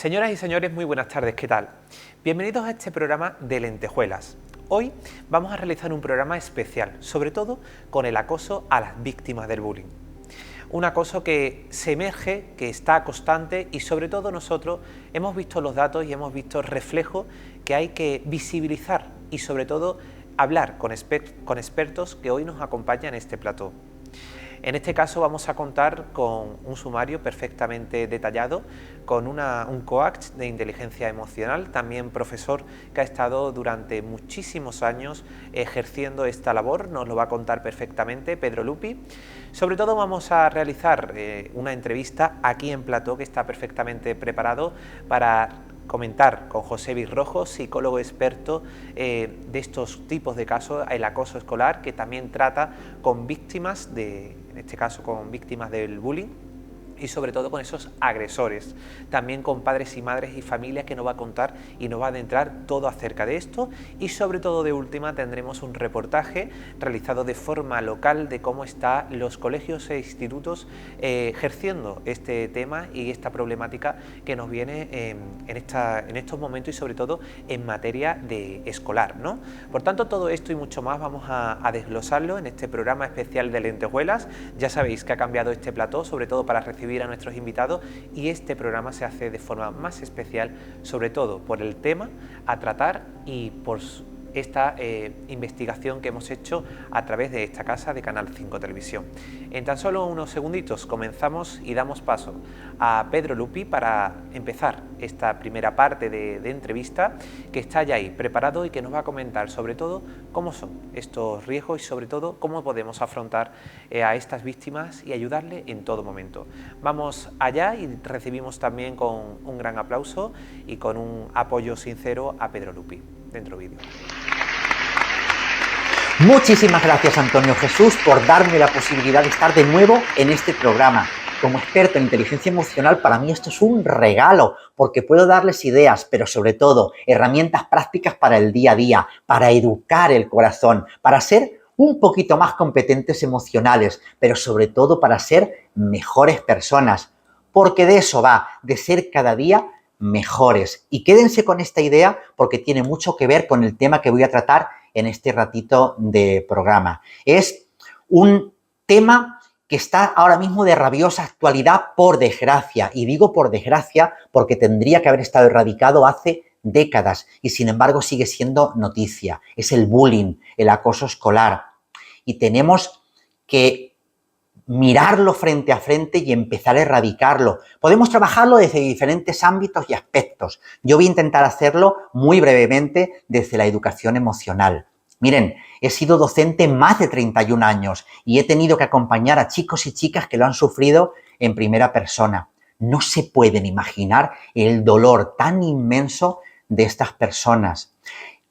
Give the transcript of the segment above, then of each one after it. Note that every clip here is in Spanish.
Señoras y señores, muy buenas tardes, ¿qué tal? Bienvenidos a este programa de Lentejuelas. Hoy vamos a realizar un programa especial, sobre todo con el acoso a las víctimas del bullying. Un acoso que se emerge, que está constante y sobre todo nosotros hemos visto los datos y hemos visto reflejos que hay que visibilizar y sobre todo hablar con expertos que hoy nos acompañan en este plató. En este caso vamos a contar con un sumario perfectamente detallado, con un coach de inteligencia emocional, también profesor que ha estado durante muchísimos años ejerciendo esta labor, nos lo va a contar perfectamente Pedro Lupi. Sobre todo vamos a realizar una entrevista aquí en plató que está perfectamente preparado para comentar con José Virrojo, psicólogo experto de estos tipos de casos, el acoso escolar, que también trata con víctimas, en este caso con víctimas del bullying, y sobre todo con esos agresores, también con padres y madres y familias que nos va a contar y nos va a adentrar todo acerca de esto, y sobre todo de última tendremos un reportaje realizado de forma local de cómo están los colegios e institutos ejerciendo este tema y esta problemática que nos viene en estos momentos y sobre todo en materia de escolar, ¿no? Por tanto, todo esto y mucho más vamos a desglosarlo en este programa especial de Lentejuelas. Ya sabéis que ha cambiado este plató, sobre todo para recibir a nuestros invitados, y este programa se hace de forma más especial, sobre todo por el tema a tratar y por esta investigación que hemos hecho a través de esta casa de Canal 5 Televisión. En tan solo unos segunditos comenzamos y damos paso a Pedro Lupi para empezar esta primera parte de entrevista, que está ya ahí preparado y que nos va a comentar sobre todo cómo son estos riesgos y sobre todo cómo podemos afrontar a estas víctimas y ayudarle en todo momento. Vamos allá y recibimos también con un gran aplauso y con un apoyo sincero a Pedro Lupi. Dentro vídeo. Muchísimas gracias, Antonio Jesús, por darme la posibilidad de estar de nuevo en este programa. Como experto en inteligencia emocional, para mí esto es un regalo, porque puedo darles ideas, pero sobre todo herramientas prácticas para el día a día, para educar el corazón, para ser un poquito más competentes emocionales, pero sobre todo para ser mejores personas, porque de eso va, de ser cada día mejores. Y quédense con esta idea porque tiene mucho que ver con el tema que voy a tratar en este ratito de programa. Es un tema que está ahora mismo de rabiosa actualidad, por desgracia. Y digo por desgracia porque tendría que haber estado erradicado hace décadas y sin embargo sigue siendo noticia. Es el bullying, el acoso escolar. Y tenemos que mirarlo frente a frente y empezar a erradicarlo. Podemos trabajarlo desde diferentes ámbitos y aspectos. Yo voy a intentar hacerlo muy brevemente desde la educación emocional. Miren, he sido docente más de 31 años y he tenido que acompañar a chicos y chicas que lo han sufrido en primera persona. No se pueden imaginar el dolor tan inmenso de estas personas.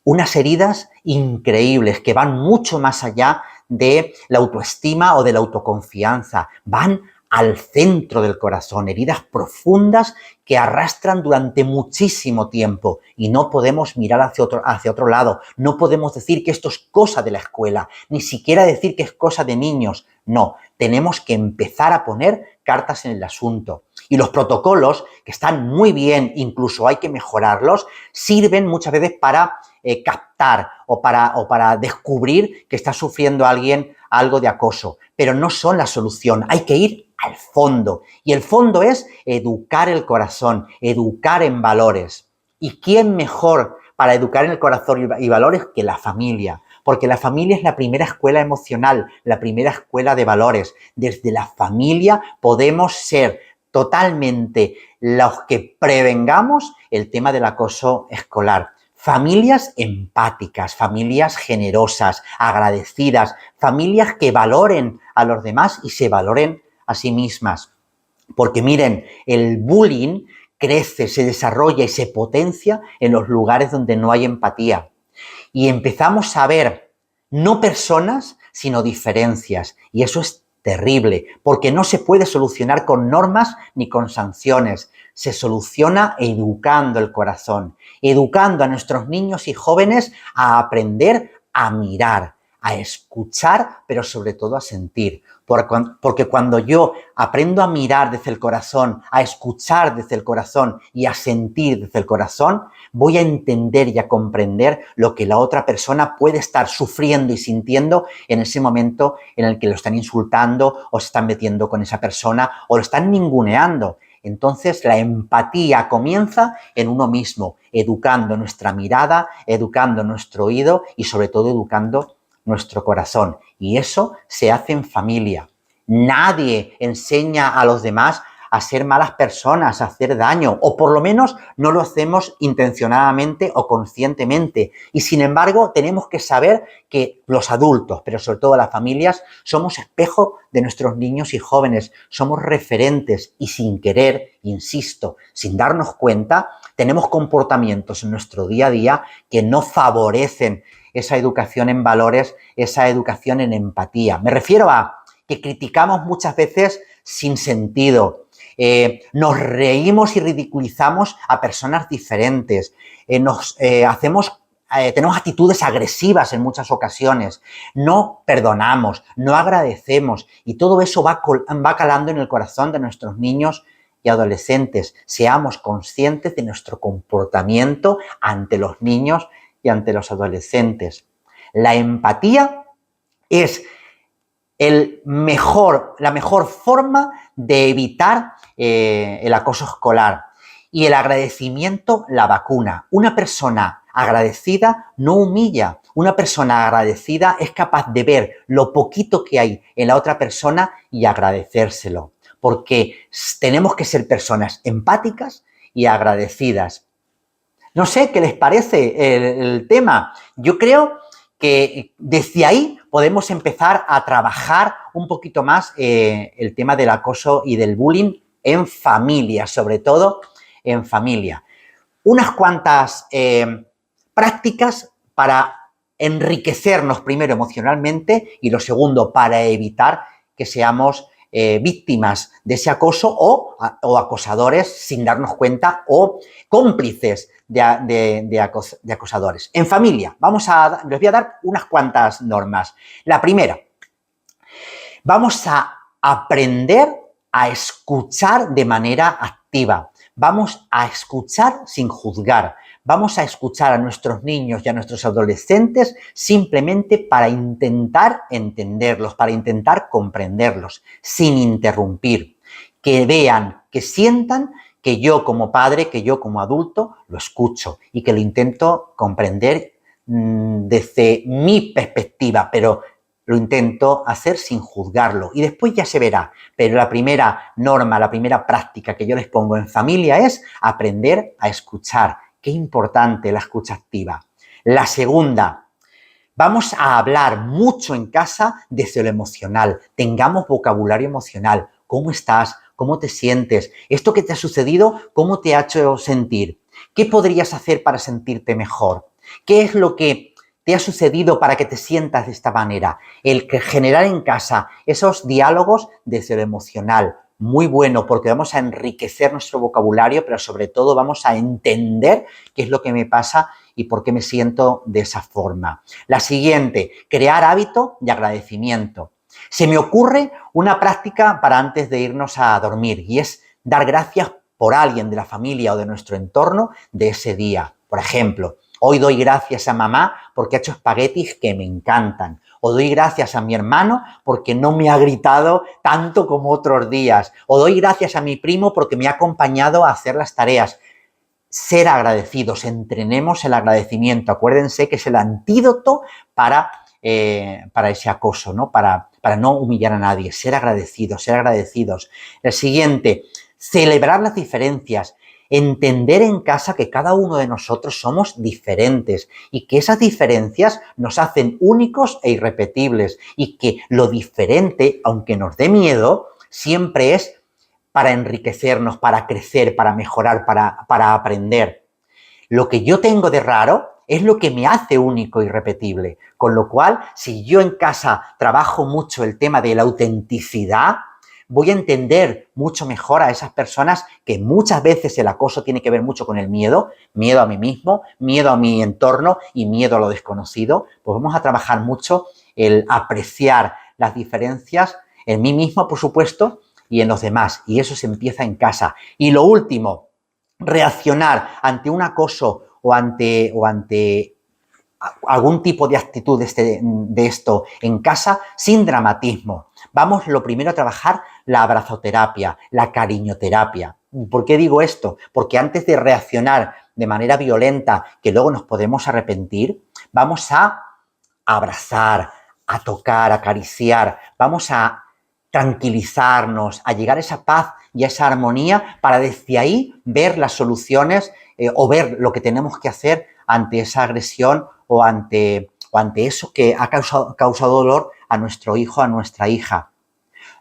Unas heridas increíbles que van mucho más allá de la autoestima o de la autoconfianza. Van al centro del corazón, heridas profundas que arrastran durante muchísimo tiempo y no podemos mirar hacia otro lado. No podemos decir que esto es cosa de la escuela, ni siquiera decir que es cosa de niños. No, tenemos que empezar a poner cartas en el asunto. Y los protocolos, que están muy bien, incluso hay que mejorarlos, sirven muchas veces para captar o para descubrir que está sufriendo alguien algo de acoso, pero no son la solución. Hay que ir al fondo, y el fondo es educar el corazón, educar en valores. ¿Y quién mejor para educar en el corazón y valores que la familia? Porque la familia es la primera escuela emocional, la primera escuela de valores. Desde la familia podemos ser totalmente los que prevengamos el tema del acoso escolar. Familias empáticas, familias generosas, agradecidas, familias que valoren a los demás y se valoren a sí mismas. Porque miren, el bullying crece, se desarrolla y se potencia en los lugares donde no hay empatía. Y empezamos a ver no personas, sino diferencias. Y eso es terrible, porque no se puede solucionar con normas ni con sanciones. Se soluciona educando el corazón, educando a nuestros niños y jóvenes a aprender a mirar, a escuchar, pero sobre todo a sentir. Porque cuando yo aprendo a mirar desde el corazón, a escuchar desde el corazón y a sentir desde el corazón, voy a entender y a comprender lo que la otra persona puede estar sufriendo y sintiendo en ese momento en el que lo están insultando o se están metiendo con esa persona o lo están ninguneando. Entonces, la empatía comienza en uno mismo, educando nuestra mirada, educando nuestro oído y, sobre todo, educando nuestro corazón. Y eso se hace en familia. Nadie enseña a los demás a ser malas personas, a hacer daño, o por lo menos no lo hacemos intencionadamente o conscientemente. Y sin embargo, tenemos que saber que los adultos, pero sobre todo las familias, somos espejo de nuestros niños y jóvenes, somos referentes y sin querer, insisto, sin darnos cuenta, tenemos comportamientos en nuestro día a día que no favorecen esa educación en valores, esa educación en empatía. Me refiero a que criticamos muchas veces sin sentido, nos reímos y ridiculizamos a personas diferentes, tenemos actitudes agresivas en muchas ocasiones, no perdonamos, no agradecemos y todo eso va calando en el corazón de nuestros niños y adolescentes. Seamos conscientes de nuestro comportamiento ante los niños y ante los adolescentes. La empatía es la mejor forma de evitar el acoso escolar y el agradecimiento la vacuna. Una persona agradecida no humilla. Una persona agradecida es capaz de ver lo poquito que hay en la otra persona y agradecérselo. Porque tenemos que ser personas empáticas y agradecidas. No sé qué les parece el tema. Yo creo que desde ahí podemos empezar a trabajar un poquito más el tema del acoso y del bullying en familia, sobre todo en familia. Unas cuantas prácticas para enriquecernos primero emocionalmente y lo segundo para evitar que seamos víctimas de ese acoso o acosadores sin darnos cuenta o cómplices de acosadores. En familia, les voy a dar unas cuantas normas. La primera, vamos a aprender a escuchar de manera activa. Vamos a escuchar sin juzgar. Vamos a escuchar a nuestros niños y a nuestros adolescentes simplemente para intentar entenderlos, para intentar comprenderlos, sin interrumpir. Que vean, que sientan que yo como padre, que yo como adulto lo escucho y que lo intento comprender desde mi perspectiva, pero lo intento hacer sin juzgarlo y después ya se verá. Pero la primera norma, la primera práctica que yo les pongo en familia es aprender a escuchar. Qué importante la escucha activa. La segunda, vamos a hablar mucho en casa desde lo emocional. Tengamos vocabulario emocional. ¿Cómo estás? ¿Cómo te sientes? ¿Esto que te ha sucedido, cómo te ha hecho sentir? ¿Qué podrías hacer para sentirte mejor? ¿Qué es lo que te ha sucedido para que te sientas de esta manera? El que generar en casa esos diálogos desde lo emocional. Muy bueno, porque vamos a enriquecer nuestro vocabulario, pero sobre todo vamos a entender qué es lo que me pasa y por qué me siento de esa forma. La siguiente, crear hábito de agradecimiento. Se me ocurre una práctica para antes de irnos a dormir y es dar gracias por alguien de la familia o de nuestro entorno de ese día. Por ejemplo, hoy doy gracias a mamá porque ha hecho espaguetis que me encantan. O doy gracias a mi hermano porque no me ha gritado tanto como otros días. O doy gracias a mi primo porque me ha acompañado a hacer las tareas. Ser agradecidos, entrenemos el agradecimiento. Acuérdense que es el antídoto para ese acoso, ¿no? Para no humillar a nadie. Ser agradecidos, ser agradecidos. El siguiente, celebrar las diferencias. Entender en casa que cada uno de nosotros somos diferentes y que esas diferencias nos hacen únicos e irrepetibles y que lo diferente, aunque nos dé miedo, siempre es para enriquecernos, para crecer, para mejorar, para aprender. Lo que yo tengo de raro es lo que me hace único e irrepetible. Con lo cual, si yo en casa trabajo mucho el tema de la autenticidad, voy a entender mucho mejor a esas personas que muchas veces el acoso tiene que ver mucho con el miedo a mí mismo, miedo a mi entorno y miedo a lo desconocido. Pues vamos a trabajar mucho el apreciar las diferencias, en mí mismo, por supuesto, y en los demás. Y eso se empieza en casa. Y lo último, reaccionar ante un acoso o ante algún tipo de actitud de esto en casa sin dramatismo. Vamos lo primero a trabajar la abrazoterapia, la cariñoterapia. ¿Por qué digo esto? Porque antes de reaccionar de manera violenta, que luego nos podemos arrepentir, vamos a abrazar, a tocar, a acariciar, vamos a tranquilizarnos, a llegar a esa paz y a esa armonía para desde ahí ver las soluciones o ver lo que tenemos que hacer ante esa agresión o ante eso que ha causado dolor a nuestro hijo, a nuestra hija.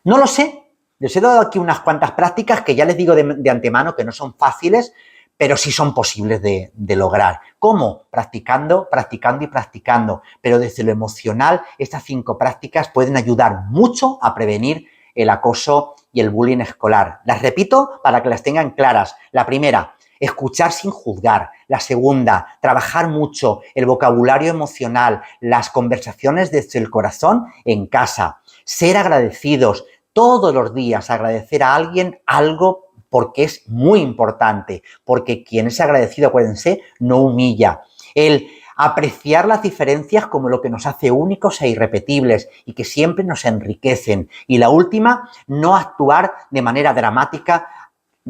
No lo sé, les he dado aquí unas cuantas prácticas que ya les digo de antemano que no son fáciles, pero sí son posibles de lograr. ¿Cómo? Practicando, practicando y practicando. Pero desde lo emocional, estas 5 prácticas pueden ayudar mucho a prevenir el acoso y el bullying escolar. Las repito para que las tengan claras. La primera, escuchar sin juzgar. La segunda, trabajar mucho el vocabulario emocional, las conversaciones desde el corazón en casa. Ser agradecidos todos los días, agradecer a alguien algo porque es muy importante, porque quien es agradecido, acuérdense, no humilla. El apreciar las diferencias como lo que nos hace únicos e irrepetibles y que siempre nos enriquecen. Y la última, no actuar de manera dramática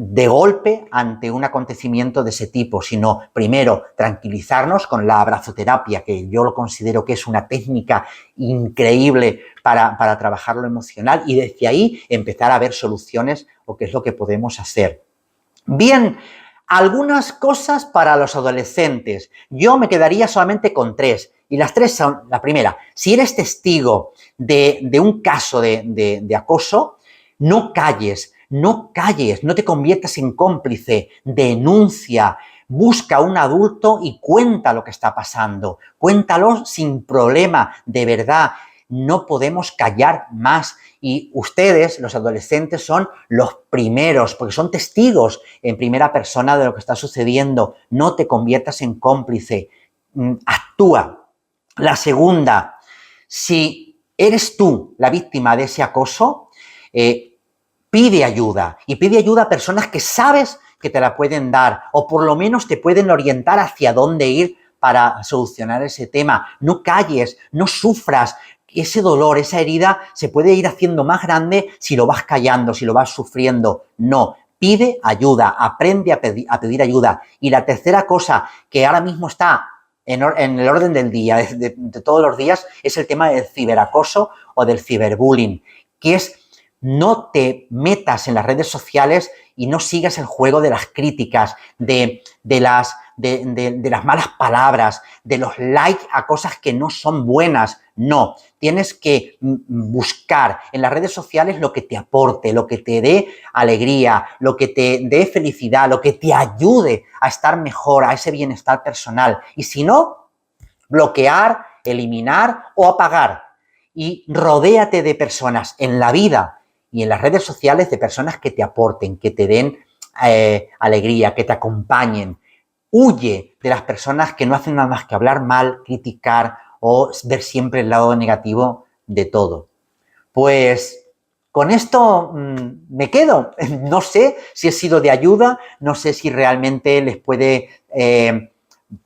de golpe ante un acontecimiento de ese tipo, sino primero tranquilizarnos con la abrazoterapia, que yo lo considero que es una técnica increíble para trabajar lo emocional y desde ahí empezar a ver soluciones o qué es lo que podemos hacer. Bien, algunas cosas para los adolescentes. Yo me quedaría solamente con 3 y las 3 son, la primera, si eres testigo de un caso de acoso, no calles, no te conviertas en cómplice, denuncia, busca a un adulto y cuenta lo que está pasando, cuéntalo sin problema, de verdad, no podemos callar más y ustedes, los adolescentes, son los primeros, porque son testigos en primera persona de lo que está sucediendo, no te conviertas en cómplice, actúa. La segunda, si eres tú la víctima de ese acoso, pide ayuda y pide ayuda a personas que sabes que te la pueden dar o por lo menos te pueden orientar hacia dónde ir para solucionar ese tema. No calles, no sufras. Ese dolor, esa herida se puede ir haciendo más grande si lo vas callando, si lo vas sufriendo. No, pide ayuda, aprende a pedir ayuda. Y la tercera cosa que ahora mismo está en el orden del día, de todos los días, es el tema del ciberacoso o del ciberbullying, que es no te metas en las redes sociales y no sigas el juego de las críticas, de las malas palabras, de los likes a cosas que no son buenas. No, tienes que buscar en las redes sociales lo que te aporte, lo que te dé alegría, lo que te dé felicidad, lo que te ayude a estar mejor, a ese bienestar personal. Y si no, bloquear, eliminar o apagar. Y rodéate de personas en la vida y en las redes sociales de personas que te aporten, que te den alegría, que te acompañen. Huye de las personas que no hacen nada más que hablar mal, criticar o ver siempre el lado negativo de todo. Pues con esto me quedo. No sé si he sido de ayuda, no sé si realmente les puede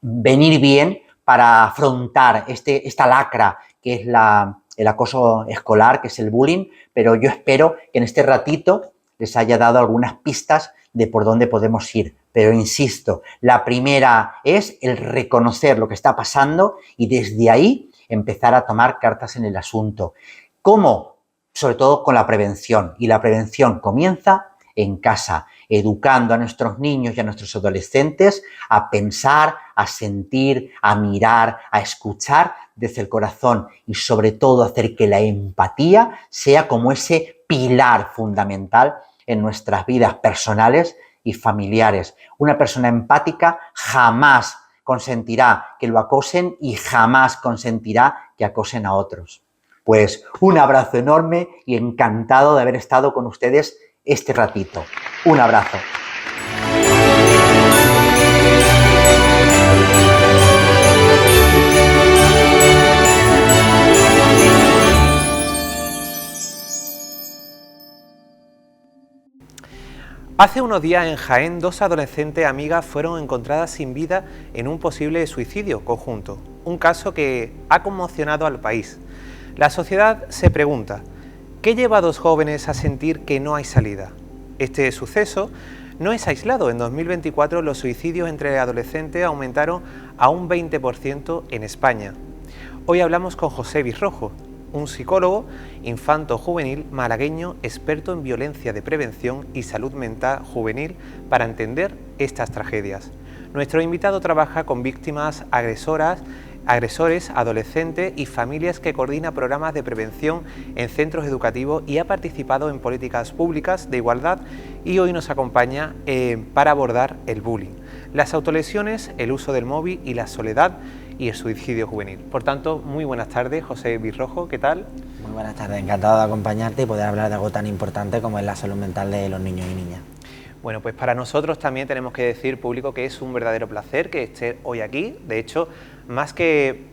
venir bien para afrontar esta lacra que es el acoso escolar, que es el bullying, pero yo espero que en este ratito les haya dado algunas pistas de por dónde podemos ir. Pero insisto, la primera es el reconocer lo que está pasando y desde ahí empezar a tomar cartas en el asunto. ¿Cómo? Sobre todo con la prevención. Y la prevención comienza en casa, educando a nuestros niños y a nuestros adolescentes a pensar, a sentir, a mirar, a escuchar desde el corazón y sobre todo hacer que la empatía sea como ese pilar fundamental en nuestras vidas personales y familiares. Una persona empática jamás consentirá que lo acosen y jamás consentirá que acosen a otros. Pues un abrazo enorme y encantado de haber estado con ustedes este ratito. Un abrazo. Hace unos días en Jaén, dos adolescentes amigas fueron encontradas sin vida en un posible suicidio conjunto, un caso que ha conmocionado al país. La sociedad se pregunta, ¿qué lleva a dos jóvenes a sentir que no hay salida? Este suceso no es aislado. En 2024 los suicidios entre adolescentes aumentaron a un 20% en España. Hoy hablamos con José Virrojo, un psicólogo infanto-juvenil malagueño experto en violencia de prevención y salud mental juvenil para entender estas tragedias. Nuestro invitado trabaja con víctimas, agresores, adolescentes y familias, que coordina programas de prevención en centros educativos y ha participado en políticas públicas de igualdad, y hoy nos acompaña para abordar el bullying, las autolesiones, el uso del móvil y la soledad y el suicidio juvenil. Por tanto, muy buenas tardes, José Virrojo, ¿qué tal? Muy buenas tardes, encantado de acompañarte y poder hablar de algo tan importante como es la salud mental de los niños y niñas. Bueno, pues para nosotros también tenemos que decir, público, que es un verdadero placer que esté hoy aquí. De hecho, más que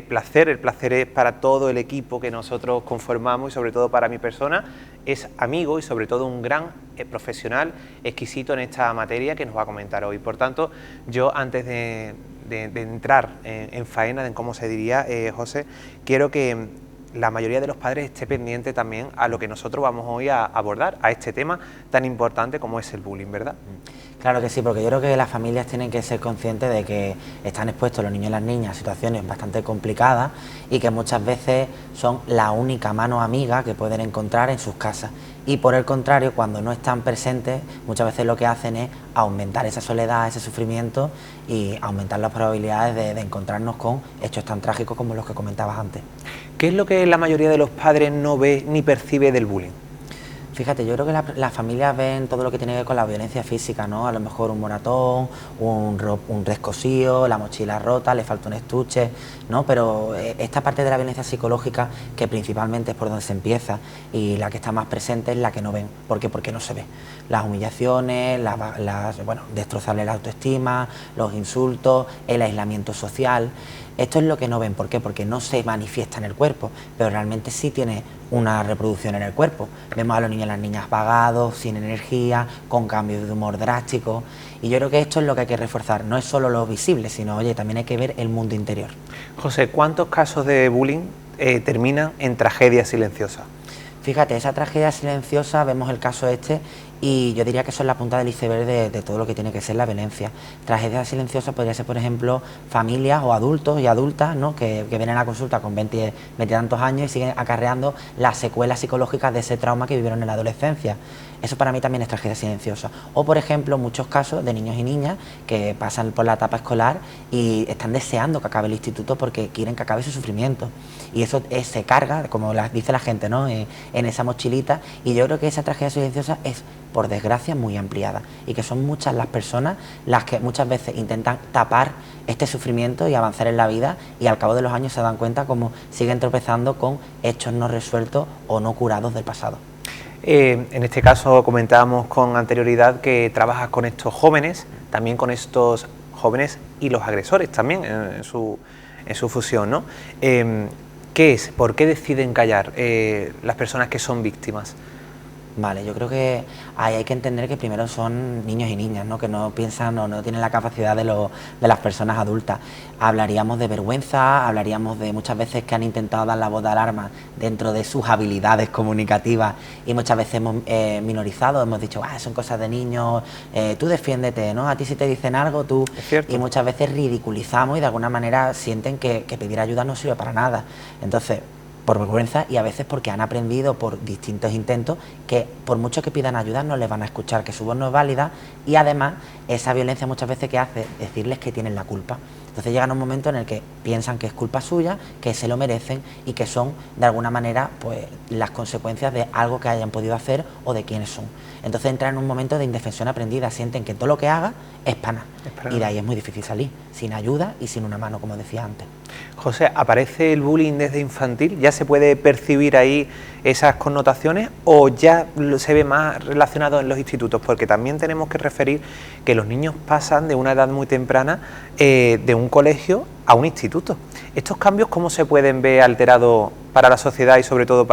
placer, el placer es para todo el equipo que nosotros conformamos y sobre todo para mi persona. Es amigo y sobre todo un gran profesional exquisito en esta materia que nos va a comentar hoy. Por tanto, yo antes de entrar en faena, en cómo se diría, José, quiero que la mayoría de los padres esté pendiente también a lo que nosotros vamos hoy a abordar, a este tema tan importante como es el bullying, ¿verdad? Claro que sí, porque yo creo que las familias tienen que ser conscientes de que están expuestos los niños y las niñas a situaciones bastante complicadas y que muchas veces son la única mano amiga que pueden encontrar en sus casas. Y por el contrario, cuando no están presentes, muchas veces lo que hacen es aumentar esa soledad, ese sufrimiento y aumentar las probabilidades de encontrarnos con hechos tan trágicos como los que comentabas antes. ¿Qué es lo que la mayoría de los padres no ve ni percibe del bullying? Fíjate, yo creo que las familias ven todo lo que tiene que ver con la violencia física, ¿no? A lo mejor un moratón, un descosío, la mochila rota, le falta un estuche, ¿no? Pero esta parte de la violencia psicológica, que principalmente es por donde se empieza y la que está más presente, es la que no ven. ¿Por qué? Porque no se ve. Las humillaciones, destrozarle la autoestima, los insultos, el aislamiento social. Esto es lo que no ven. ¿Por qué? Porque no se manifiesta en el cuerpo, pero realmente sí tiene una reproducción en el cuerpo. Vemos a los niños y las niñas vagados, sin energía, con cambios de humor drásticos. Y yo creo que esto es lo que hay que reforzar. No es solo lo visible, sino, oye, también hay que ver el mundo interior. José, ¿cuántos casos de bullying terminan en tragedia silenciosa? Fíjate, esa tragedia silenciosa, vemos el caso este, y yo diría que eso es la punta del iceberg de todo lo que tiene que ser la violencia. Tragedia silenciosa podría ser, por ejemplo, familias o adultos y adultas, ¿no?, que vienen a la consulta con 20 y tantos años y siguen acarreando las secuelas psicológicas de ese trauma que vivieron en la adolescencia. Eso para mí también es tragedia silenciosa. O, por ejemplo, muchos casos de niños y niñas que pasan por la etapa escolar y están deseando que acabe el instituto porque quieren que acabe su sufrimiento. Y eso se carga, como dice la gente, ¿no?, en esa mochilita. Y yo creo que esa tragedia silenciosa es, por desgracia, muy ampliada. Y que son muchas las personas las que muchas veces intentan tapar este sufrimiento y avanzar en la vida, y al cabo de los años se dan cuenta como siguen tropezando con hechos no resueltos o no curados del pasado. En este caso comentábamos con anterioridad que trabajas con estos jóvenes, también con estos jóvenes y los agresores también en su fusión, ¿no? ¿Qué es? ¿Por qué deciden callar las personas que son víctimas? Vale, yo creo que ahí hay que entender que primero son niños y niñas, ¿no?, que no piensan o no tienen la capacidad de las personas adultas. Hablaríamos de vergüenza, hablaríamos de muchas veces que han intentado dar la voz de alarma dentro de sus habilidades comunicativas y muchas veces hemos minorizado, hemos dicho, son cosas de niños, tú defiéndete, ¿no?, a ti si te dicen algo, tú... Y muchas veces ridiculizamos y de alguna manera sienten que pedir ayuda no sirve para nada. Entonces, por vergüenza y a veces porque han aprendido por distintos intentos que por mucho que pidan ayuda no les van a escuchar, que su voz no es válida, y además esa violencia muchas veces que hace decirles que tienen la culpa. Entonces llegan a un momento en el que piensan que es culpa suya, que se lo merecen y que son de alguna manera pues las consecuencias de algo que hayan podido hacer o de quiénes son. Entonces entran en un momento de indefensión aprendida, sienten que todo lo que haga es pana, y de ahí es muy difícil salir, sin ayuda y sin una mano, como decía antes. José, ¿aparece el bullying desde infantil? ¿Ya se puede percibir ahí esas connotaciones o ya se ve más relacionado en los institutos? Porque también tenemos que referir que los niños pasan de una edad muy temprana de un colegio a un instituto. ¿Estos cambios cómo se pueden ver alterados para la sociedad y sobre todo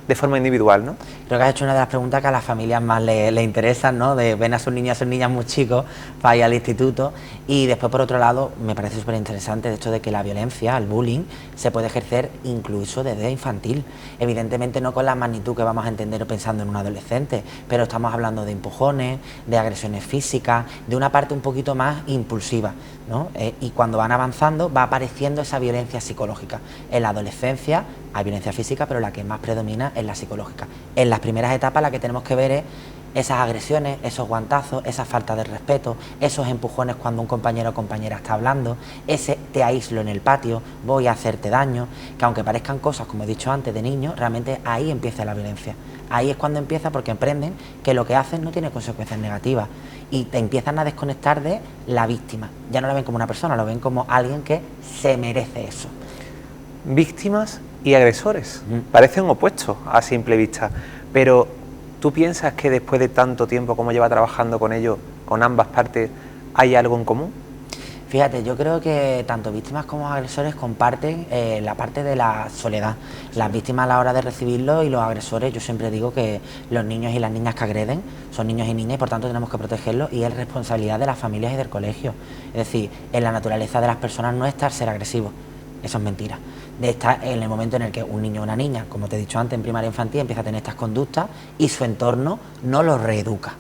de forma individual, ¿no? Creo que has hecho una de las preguntas que a las familias más le interesan, ¿no? De ven a sus niños y niñas muy chicos para ir al instituto. Y después, por otro lado, me parece súper interesante el hecho de que la violencia, el bullying, se puede ejercer incluso desde infantil. Evidentemente no con la magnitud que vamos a entender pensando en un adolescente, pero estamos hablando de empujones, de agresiones físicas, de una parte un poquito más impulsiva, ¿no? Y cuando van avanzando va apareciendo esa violencia psicológica. En la adolescencia hay violencia física, pero la que más predomina es la psicológica. En las primeras etapas la que tenemos que ver es esas agresiones, esos guantazos, esa falta de respeto, esos empujones cuando un compañero o compañera está hablando, ese te aíslo en el patio, voy a hacerte daño, que aunque parezcan cosas, como he dicho antes, de niños, realmente ahí empieza la violencia. Ahí es cuando empieza, porque aprenden que lo que hacen no tiene consecuencias negativas y te empiezan a desconectar de la víctima. Ya no la ven como una persona, lo ven como alguien que se merece eso. Víctimas y agresores parecen opuestos a simple vista, pero ¿tú piensas que después de tanto tiempo como lleva trabajando con ellos, con ambas partes, hay algo en común? Fíjate, yo creo que tanto víctimas como agresores comparten la parte de la soledad. Las víctimas a la hora de recibirlo y los agresores, yo siempre digo que los niños y las niñas que agreden son niños y niñas y por tanto tenemos que protegerlos y es responsabilidad de las familias y del colegio. Es decir, en la naturaleza de las personas no está ser agresivos, eso es mentira. De estar en el momento en el que un niño o una niña, como te he dicho antes, en primaria infantil empieza a tener estas conductas y su entorno no los reeduca.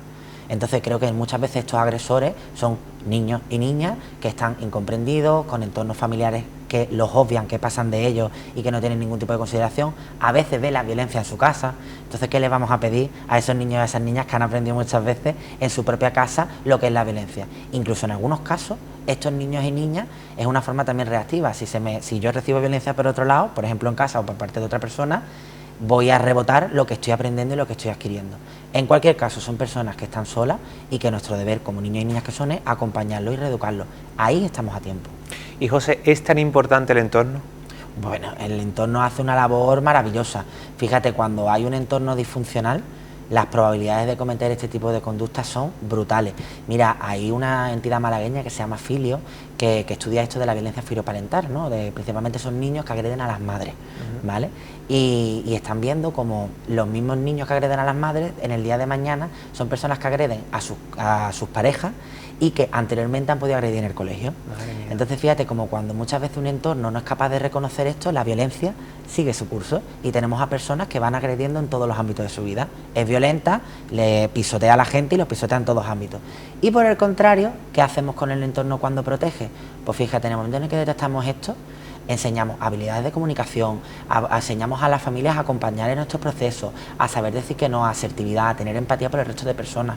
Entonces creo que muchas veces estos agresores son niños y niñas que están incomprendidos, con entornos familiares que los obvian, que pasan de ellos y que no tienen ningún tipo de consideración. A veces ve la violencia en su casa. Entonces, ¿qué les vamos a pedir a esos niños y a esas niñas que han aprendido muchas veces en su propia casa lo que es la violencia? Incluso en algunos casos, estos niños y niñas es una forma también reactiva. Si yo recibo violencia por otro lado, por ejemplo en casa o por parte de otra persona, voy a rebotar lo que estoy aprendiendo y lo que estoy adquiriendo. En cualquier caso, son personas que están solas y que nuestro deber como niños y niñas que son es acompañarlos y reeducarlos. Ahí estamos a tiempo. Y José, ¿es tan importante el entorno? Bueno, el entorno hace una labor maravillosa. Fíjate, cuando hay un entorno disfuncional, las probabilidades de cometer este tipo de conductas son brutales. Mira, hay una entidad malagueña que se llama Filio, que estudia esto de la violencia filoparental, ¿no? Principalmente son niños que agreden a las madres, ¿vale? Y están viendo como los mismos niños que agreden a las madres, en el día de mañana, son personas que agreden a sus parejas y que anteriormente han podido agredir en el colegio. Entonces fíjate como cuando muchas veces un entorno no es capaz de reconocer esto, la violencia sigue su curso y tenemos a personas que van agrediendo en todos los ámbitos de su vida. Es violenta, le pisotea a la gente y los pisotea en todos los ámbitos. Y por el contrario, ¿qué hacemos con el entorno cuando protege? Pues fíjate, en el momento en el que detectamos esto, enseñamos habilidades de comunicación, enseñamos a las familias a acompañar en nuestros procesos, a saber decir que no, a asertividad, a tener empatía por el resto de personas.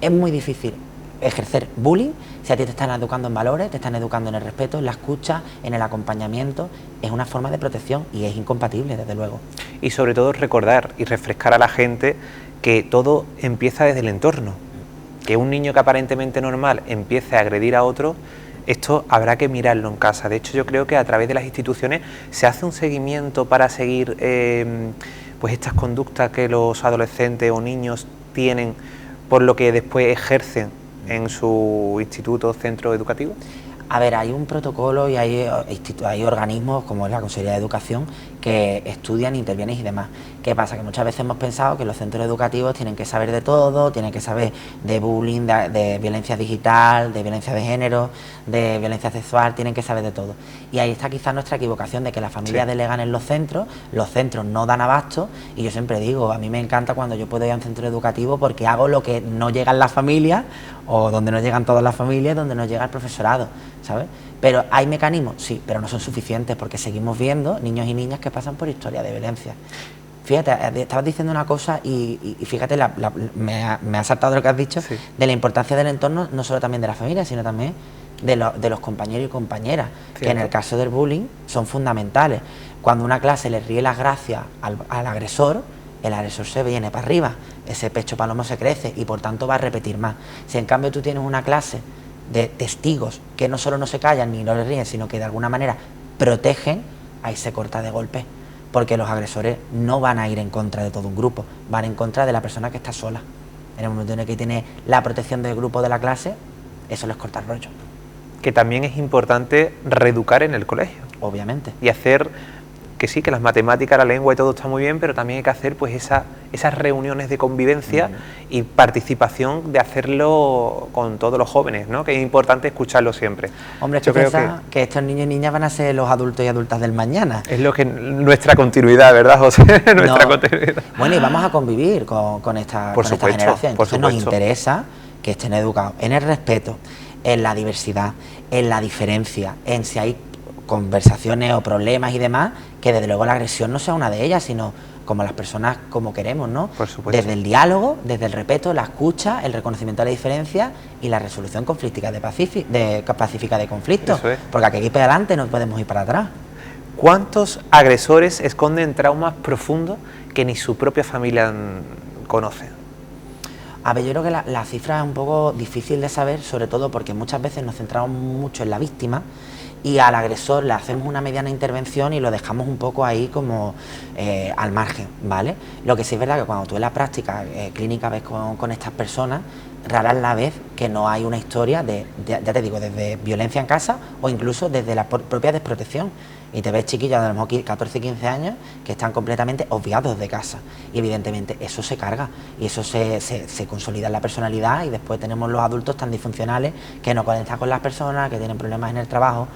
Es muy difícil ejercer bullying si a ti te están educando en valores, te están educando en el respeto, en la escucha, en el acompañamiento. Es una forma de protección y es incompatible, desde luego. Y sobre todo recordar y refrescar a la gente que todo empieza desde el entorno. Que un niño que aparentemente normal empiece a agredir a otro, esto habrá que mirarlo en casa. De hecho, yo creo que a través de las instituciones se hace un seguimiento para seguir pues estas conductas que los adolescentes o niños tienen, por lo que después ejercen en su instituto o centro educativo. A ver, hay un protocolo y hay organismos como es la Consejería de Educación que estudian, intervienen y demás. ¿Qué pasa? Que muchas veces hemos pensado que los centros educativos tienen que saber de todo, tienen que saber de bullying, de violencia digital, de violencia de género, de violencia sexual, tienen que saber de todo. Y ahí está quizás nuestra equivocación de que las familias delegan en los centros no dan abasto y yo siempre digo, a mí me encanta cuando yo puedo ir a un centro educativo porque hago lo que no llegan las familias o donde no llegan todas las familias, donde no llega el profesorado, ¿sabes? Pero hay mecanismos, sí, pero no son suficientes porque seguimos viendo niños y niñas que pasan por historias de violencia. Fíjate, estabas diciendo una cosa y fíjate, me ha saltado lo que has dicho, de la importancia del entorno, no solo también de la familia, sino también de los compañeros y compañeras, que en el caso del bullying son fundamentales. Cuando una clase le ríe las gracias al agresor, el agresor se viene para arriba, ese pecho palomo se crece y por tanto va a repetir más. Si en cambio tú tienes una clase de testigos que no solo no se callan ni no le ríen, sino que de alguna manera protegen, ahí se corta de golpe, porque los agresores no van a ir en contra de todo un grupo, van en contra de la persona que está sola. En el momento en el que tiene la protección del grupo de la clase, eso les corta el rollo. Que también es importante reeducar en el colegio. Obviamente. Y hacer que sí, que las matemáticas, la lengua y todo está muy bien, pero también hay que hacer pues esas reuniones de convivencia y participación, de hacerlo con todos los jóvenes, ¿no? Que es importante escucharlo siempre. Hombre, yo creo que estos niños y niñas van a ser los adultos y adultas del mañana. Es lo que nuestra continuidad, ¿verdad, José? Continuidad. Bueno, y vamos a convivir con esta generación. Entonces nos interesa que estén educados en el respeto, en la diversidad, en la diferencia, en si hay conversaciones o problemas y demás, que desde luego la agresión no sea una de ellas, sino como las personas como queremos, ¿no? Por supuesto. Desde el diálogo, desde el respeto, la escucha, el reconocimiento de la diferencia y la resolución pacífica de conflictos. Eso es. Porque aquí para adelante no podemos ir para atrás. ¿Cuántos agresores esconden traumas profundos que ni su propia familia conoce? A ver, yo creo que la cifra es un poco difícil de saber, sobre todo porque muchas veces nos centramos mucho en la víctima y al agresor le hacemos una mediana intervención y lo dejamos un poco ahí como al margen, ¿vale? Lo que sí es verdad que cuando tú en la práctica clínica ves con estas personas, rara es la vez que no hay una historia ya te digo, desde violencia en casa o incluso desde la propia desprotección. Y te ves chiquillos de a lo mejor 14, 15 años que están completamente obviados de casa. Y evidentemente eso se carga y eso se consolida en la personalidad y después tenemos los adultos tan disfuncionales que no conectan con las personas, que tienen problemas en el trabajo.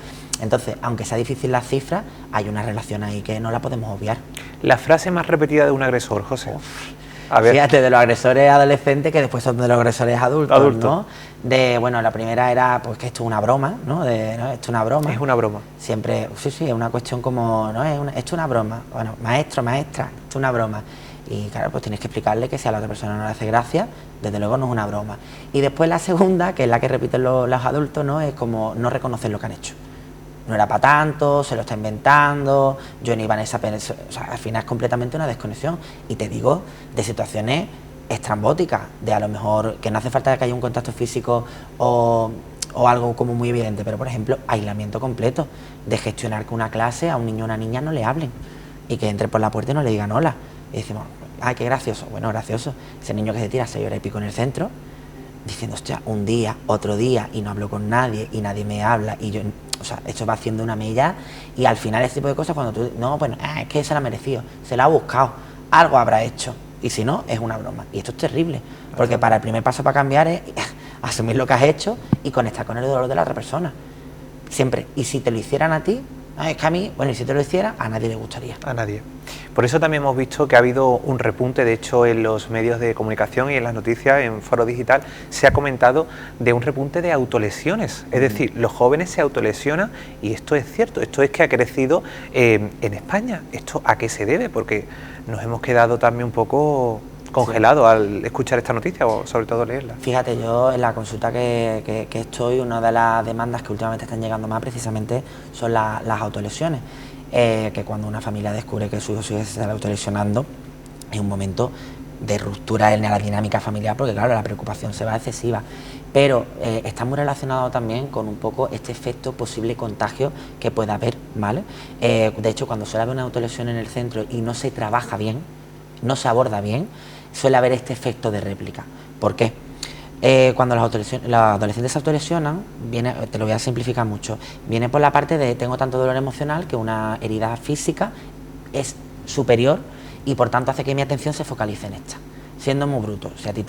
Entonces, aunque sea difícil la cifra, hay una relación ahí que no la podemos obviar. La frase más repetida de un agresor, José. A ver. Fíjate, de los agresores adolescentes que después son de los agresores adultos. ¿No? Bueno, la primera era pues que esto es una broma, ¿no? Esto es una broma. Es una broma. Siempre, sí, es una cuestión como, ¿no? Esto es una broma. Bueno, maestro, maestra, esto es una broma. Y claro, pues tienes que explicarle que si a la otra persona no le hace gracia, desde luego no es una broma. Y después la segunda, que es la que repiten los adultos, ¿no? Es como no reconocer lo que han hecho. No era para tanto, se lo está inventando, yo ni iba en esa... O sea, al final es completamente una desconexión. Y te digo, de situaciones estrambóticas, de a lo mejor que no hace falta que haya un contacto físico o algo como muy evidente, pero por ejemplo, aislamiento completo, de gestionar que una clase a un niño o una niña no le hablen y que entre por la puerta y no le digan hola. Y decimos, ay, qué gracioso. Bueno, gracioso. Ese niño que se tira 6 horas y pico en el centro, diciendo, hostia, un día, otro día, y no hablo con nadie, y nadie me habla, y yo... O sea, esto va haciendo una mella y al final este tipo de cosas cuando tú... No, bueno, es que se la ha merecido, se la ha buscado, algo habrá hecho. Y si no, es una broma. Y esto es terrible, porque para el primer paso para cambiar es asumir lo que has hecho y conectar con el dolor de la otra persona. Siempre. Y si te lo hicieran a ti, es que a mí, bueno, y si te lo hiciera, a nadie le gustaría. A nadie. Por eso también hemos visto que ha habido un repunte, de hecho en los medios de comunicación y en las noticias, en Foro Digital, se ha comentado de un repunte de autolesiones. Es decir, los jóvenes se autolesionan y esto es cierto, esto es que ha crecido en España. ¿Esto a qué se debe? Porque nos hemos quedado también un poco congelados al escuchar esta noticia o sobre todo leerla. Fíjate, yo en la consulta que estoy, una de las demandas que últimamente están llegando más precisamente son las autolesiones. Que cuando una familia descubre que su hijo se está autolesionando es un momento de ruptura en la dinámica familiar, porque claro, la preocupación se va excesiva, pero está muy relacionado también con un poco este efecto posible contagio que pueda haber, ¿vale? De hecho, cuando suele haber una autolesión en el centro y no se trabaja bien, no se aborda bien, suele haber este efecto de réplica. ¿Por qué? Cuando los adolescentes se autolesionan, te lo voy a simplificar mucho, viene por la parte de tengo tanto dolor emocional que una herida física es superior y por tanto hace que mi atención se focalice en esta. Siendo muy bruto, si a ti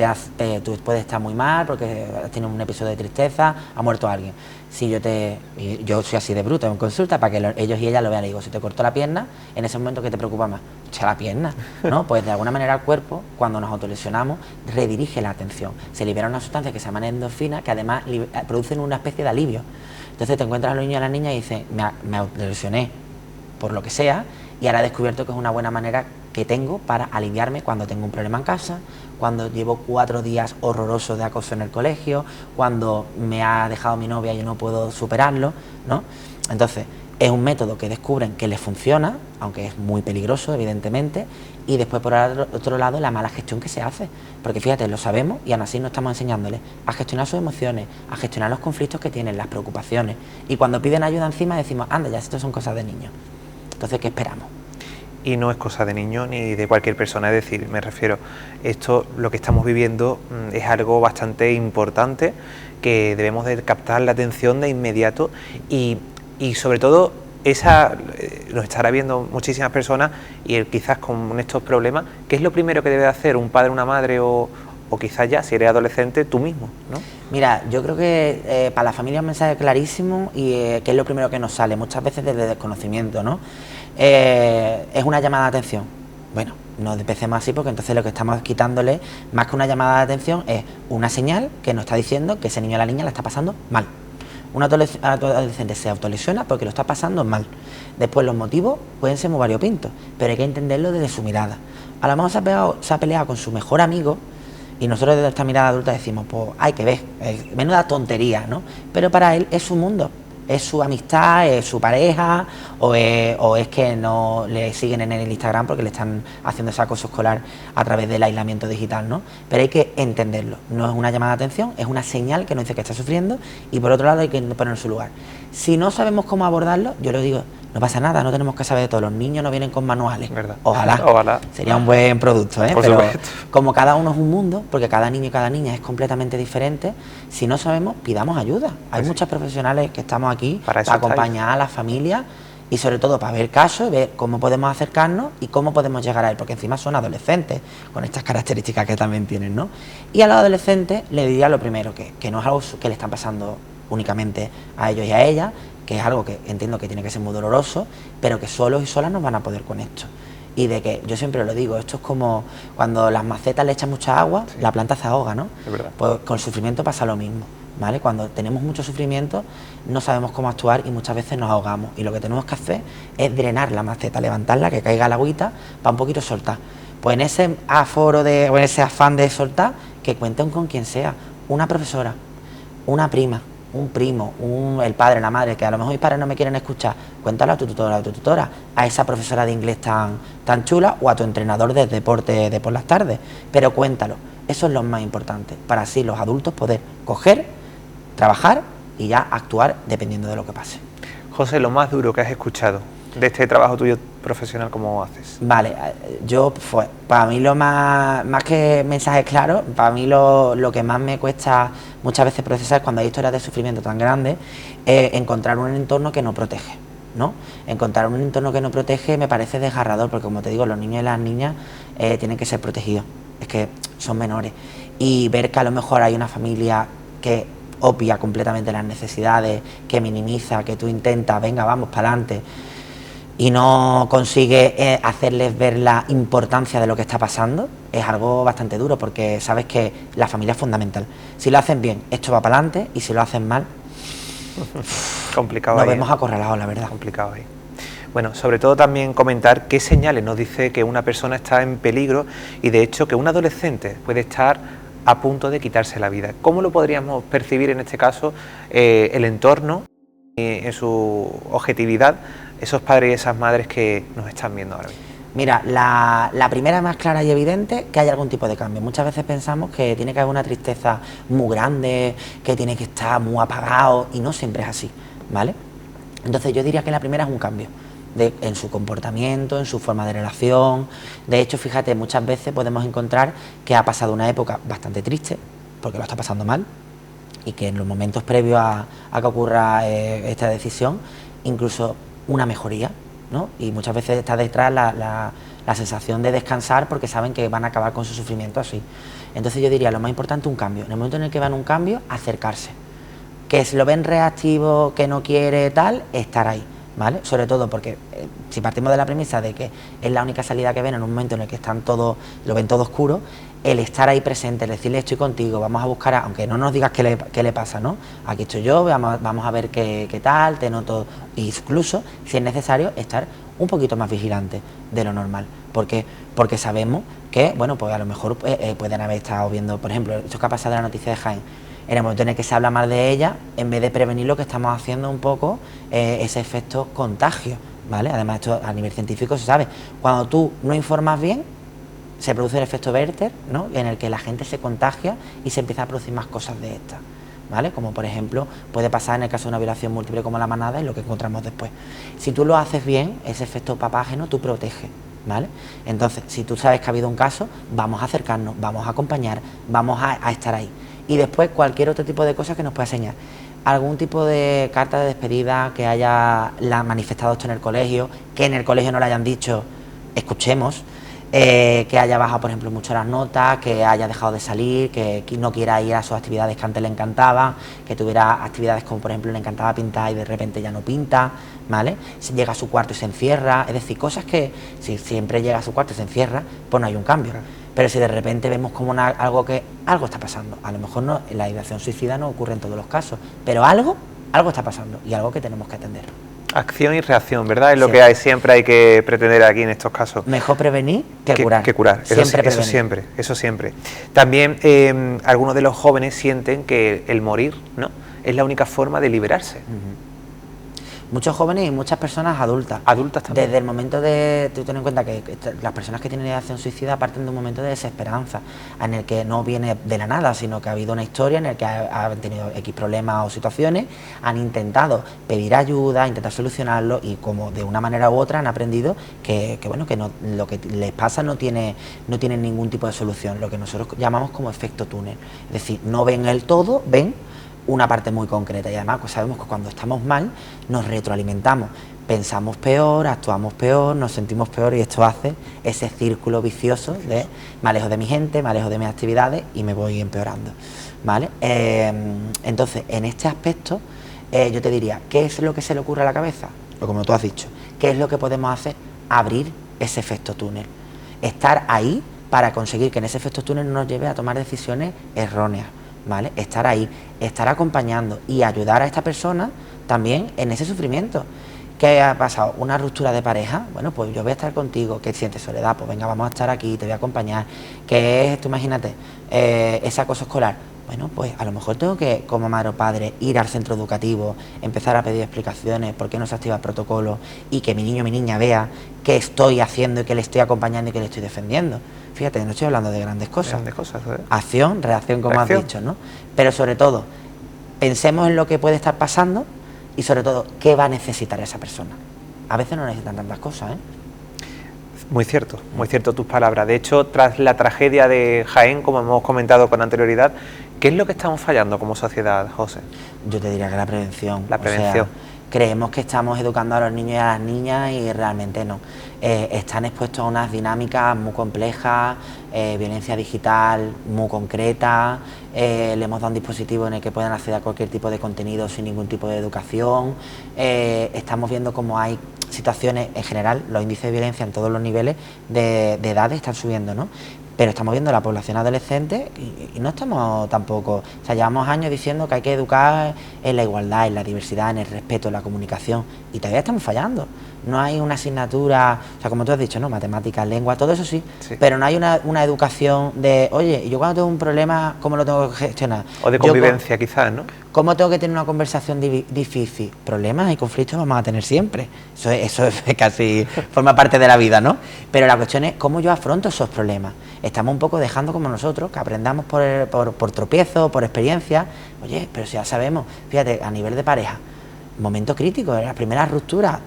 tú puedes estar muy mal porque has tenido un episodio de tristeza, ha muerto alguien. Si yo soy así de bruto en consulta para que ellos y ellas lo vean, le digo, si te corto la pierna, en ese momento ¿qué te preocupa más? Echa la pierna, ¿no? Pues de alguna manera el cuerpo, cuando nos autolesionamos, redirige la atención. Se libera una sustancia que se llama endorfina, que además producen una especie de alivio. Entonces te encuentras a los niños y a las niñas y dices, me autolesioné por lo que sea, y ahora he descubierto que es una buena manera que tengo para aliviarme cuando tengo un problema en casa, cuando llevo 4 días horrorosos de acoso en el colegio, cuando me ha dejado mi novia y yo no puedo superarlo, ¿no? Entonces, es un método que descubren que les funciona, aunque es muy peligroso, evidentemente, y después, por otro lado, la mala gestión que se hace. Porque fíjate, lo sabemos y aún así no estamos enseñándoles a gestionar sus emociones, a gestionar los conflictos que tienen, las preocupaciones. Y cuando piden ayuda encima decimos, anda, ya esto son cosas de niños. Entonces, ¿qué esperamos? Y no es cosa de niño ni de cualquier persona, es decir, me refiero, esto, lo que estamos viviendo es algo bastante importante, que debemos de captar la atención de inmediato y sobre todo nos estará viendo muchísimas personas y quizás con estos problemas, ¿qué es lo primero que debe hacer un padre, una madre o quizás ya, si eres adolescente, tú mismo, ¿no? Mira, yo creo que para la familia es un mensaje clarísimo y que es lo primero que nos sale, muchas veces desde desconocimiento, ¿no? Es una llamada de atención. Bueno, no empecemos así porque entonces lo que estamos quitándole, más que una llamada de atención, es una señal que nos está diciendo que ese niño o la niña la está pasando mal. Un adolescente se autolesiona porque lo está pasando mal. Después los motivos pueden ser muy variopintos, pero hay que entenderlo desde su mirada. A lo mejor se ha peleado con su mejor amigo y nosotros desde esta mirada adulta decimos, pues hay que ver, menuda tontería, ¿no? Pero para él es su mundo, es su amistad, es su pareja, o es que no le siguen en el Instagram porque le están haciendo ese acoso escolar a través del aislamiento digital, ¿no? Pero hay que entenderlo, no es una llamada de atención, es una señal que nos dice que está sufriendo y por otro lado hay que poner en su lugar. Si no sabemos cómo abordarlo, yo le digo, no pasa nada, no tenemos que saber de todo, los niños no vienen con manuales, ¿verdad? Ojalá, sería un buen producto, Por pero supuesto. como cada uno es un mundo, porque cada niño y cada niña es completamente diferente, si no sabemos, pidamos ayuda. Hay Pues muchos profesionales que estamos aquí Para eso para acompañar a las familias y sobre todo para ver casos, ver cómo podemos acercarnos y cómo podemos llegar a él, porque encima son adolescentes, con estas características que también tienen, ¿no? Y a los adolescentes les diría lo primero, que no es algo que le están pasando únicamente a ellos y a ellas, que es algo que entiendo que tiene que ser muy doloroso, pero que solos y solas no van a poder con esto. Y de que, yo siempre lo digo, esto es como cuando las macetas le echan mucha agua, sí, la planta se ahoga, ¿no? Es verdad. Pues con el sufrimiento pasa lo mismo, ¿vale? Cuando tenemos mucho sufrimiento no sabemos cómo actuar y muchas veces nos ahogamos. Y lo que tenemos que hacer es drenar la maceta, levantarla, que caiga la agüita, para un poquito soltar. Pues en ese aforo o en ese afán de soltar, que cuenten con quien sea, una profesora, una prima, un primo, el padre, la madre, que a lo mejor mis padres no me quieren escuchar, cuéntalo a tu tutora, a esa profesora de inglés tan chula o a tu entrenador de deporte de por las tardes, pero cuéntalo, eso es lo más importante, para así los adultos poder coger, trabajar y ya actuar dependiendo de lo que pase. José, lo más duro que has escuchado de este trabajo tuyo profesional, ¿cómo haces? Vale, para mí lo más que mensajes claros, para mí lo que más me cuesta muchas veces procesar cuando hay historias de sufrimiento tan grandes, es encontrar un entorno que no protege, ¿no? Encontrar un entorno que no protege me parece desgarrador, porque como te digo, los niños y las niñas tienen que ser protegidos, es que son menores, y ver que a lo mejor hay una familia que obvia completamente las necesidades, que minimiza, que tú intentas, venga, vamos para adelante, y no consigue hacerles ver la importancia de lo que está pasando, es algo bastante duro, porque sabes que la familia es fundamental. Si lo hacen bien, esto va para adelante, y si lo hacen mal, complicado nos ahí, vemos acorralados, la verdad. complicado ahí. Bueno, sobre todo también comentar qué señales nos dice que una persona está en peligro y de hecho que un adolescente puede estar a punto de quitarse la vida. ¿Cómo lo podríamos percibir en este caso el entorno en su objetividad, esos padres y esas madres que nos están viendo ahora mismo? Mira, la primera más clara y evidente, que hay algún tipo de cambio. Muchas veces pensamos que tiene que haber una tristeza muy grande, que tiene que estar muy apagado, y no siempre es así, ¿vale? Entonces yo diría que la primera es un cambio en su comportamiento, en su forma de relación. De hecho, fíjate, muchas veces podemos encontrar que ha pasado una época bastante triste, porque lo está pasando mal, y que en los momentos previos a que ocurra esta decisión, incluso una mejoría, ¿no? Y muchas veces está detrás la sensación de descansar porque saben que van a acabar con su sufrimiento así. Entonces yo diría, lo más importante, un cambio. En el momento en el que van un cambio, acercarse. Que si lo ven reactivo, que no quiere tal, estar ahí, ¿vale? Sobre todo porque si partimos de la premisa de que es la única salida que ven en un momento en el que lo ven todo oscuro, el estar ahí presente, el decirle estoy contigo, vamos a buscar, aunque no nos digas qué le pasa, ¿no? Aquí estoy yo, vamos a ver qué tal, te noto, incluso si es necesario estar un poquito más vigilante de lo normal, porque sabemos que, bueno, pues a lo mejor pueden haber estado viendo, por ejemplo, esto que ha pasado de la noticia de Jaén. En el momento en el que se habla mal de ella, en vez de prevenir, lo que estamos haciendo un poco ese efecto contagio, ¿vale? Además, esto a nivel científico se sabe. Cuando tú no informas bien, se produce el efecto Werther, ¿no? En el que la gente se contagia y se empieza a producir más cosas de estas, ¿vale? Como por ejemplo puede pasar en el caso de una violación múltiple como la manada y lo que encontramos después. Si tú lo haces bien, ese efecto papágeno tú proteges, ¿vale? Entonces, si tú sabes que ha habido un caso, vamos a acercarnos, vamos a acompañar, vamos a estar ahí. Y después cualquier otro tipo de cosa que nos pueda enseñar. algún tipo de carta de despedida que haya manifestado esto en el colegio, que en el colegio no le hayan dicho, escuchemos, que haya bajado, por ejemplo, mucho las notas, que haya dejado de salir, que no quiera ir a sus actividades que antes le encantaban, que tuviera actividades como, por ejemplo, le encantaba pintar y de repente ya no pinta, ¿vale? Si llega a su cuarto y se encierra, es decir, cosas que si siempre llega a su cuarto y se encierra, pues no hay un cambio. Pero si de repente vemos como algo está pasando, a lo mejor no, la ideación suicida no ocurre en todos los casos, pero algo está pasando y algo que tenemos que atender. Acción y reacción, ¿verdad? Es lo que siempre hay que pretender aquí en estos casos. Mejor prevenir que curar. Que curar, eso siempre. También algunos de los jóvenes sienten que el morir, ¿no?, es la única forma de liberarse. Muchos jóvenes y muchas personas adultas. Adultas también. Desde el momento de... Tú ten en cuenta que las personas que tienen ideación suicida parten de un momento de desesperanza, en el que no viene de la nada, sino que ha habido una historia en el que han tenido X problemas o situaciones, han intentado pedir ayuda, intentar solucionarlo y como de una manera u otra han aprendido que no, lo que les pasa no tiene ningún tipo de solución, lo que nosotros llamamos como efecto túnel. Es decir, no ven el todo, ven una parte muy concreta y además pues sabemos que cuando estamos mal nos retroalimentamos, pensamos peor, actuamos peor, nos sentimos peor y esto hace ese círculo vicioso de me alejo de mi gente, me alejo de mis actividades y me voy empeorando, ¿vale? Entonces, en este aspecto yo te diría, ¿qué es lo que se le ocurre a la cabeza? O como tú has dicho, ¿qué es lo que podemos hacer? Abrir ese efecto túnel, estar ahí para conseguir que en ese efecto túnel no nos lleve a tomar decisiones erróneas, ¿vale? Estar ahí, estar acompañando y ayudar a esta persona también en ese sufrimiento. ¿Qué ha pasado? ¿Una ruptura de pareja? Bueno, pues yo voy a estar contigo. ¿Qué sientes, soledad? Pues venga, vamos a estar aquí, te voy a acompañar. ¿Qué es, tú imagínate, ese acoso escolar? Bueno, pues a lo mejor tengo que, como madre o padre, ir al centro educativo, empezar a pedir explicaciones, por qué no se activa el protocolo y que mi niño o mi niña vea qué estoy haciendo y que le estoy acompañando y que le estoy defendiendo. Fíjate, no estoy hablando de grandes cosas. Acción, reacción, como has dicho, ¿no? Pero sobre todo, pensemos en lo que puede estar pasando y sobre todo, ¿qué va a necesitar esa persona? A veces no necesitan tantas cosas, ¿eh? Muy cierto tus palabras. De hecho, tras la tragedia de Jaén, como hemos comentado con anterioridad, ¿qué es lo que estamos fallando como sociedad, José? Yo te diría que la prevención. La prevención. O sea, creemos que estamos educando a los niños y a las niñas y realmente no. Están expuestos a unas dinámicas muy complejas, violencia digital muy concreta, le hemos dado un dispositivo en el que puedan acceder a cualquier tipo de contenido sin ningún tipo de educación. Estamos viendo cómo hay situaciones, en general, los índices de violencia en todos los niveles de edades están subiendo, ¿no? Pero estamos viendo la población adolescente y no estamos tampoco... O sea, llevamos años diciendo que hay que educar en la igualdad, en la diversidad, en el respeto, en la comunicación y todavía estamos fallando. No hay una asignatura, o sea, como tú has dicho, ¿no? Matemáticas, lengua, todo eso sí, pero no hay una educación de, oye, yo cuando tengo un problema, ¿cómo lo tengo que gestionar? O de convivencia, quizás, ¿no? ¿Cómo tengo que tener una conversación difícil? Problemas y conflictos vamos a tener siempre. Eso es casi forma parte de la vida, ¿no? Pero la cuestión es cómo yo afronto esos problemas. Estamos un poco dejando como nosotros, que aprendamos por tropiezo, por experiencia. Oye, pero si ya sabemos, fíjate, a nivel de pareja, momento crítico, las primeras rupturas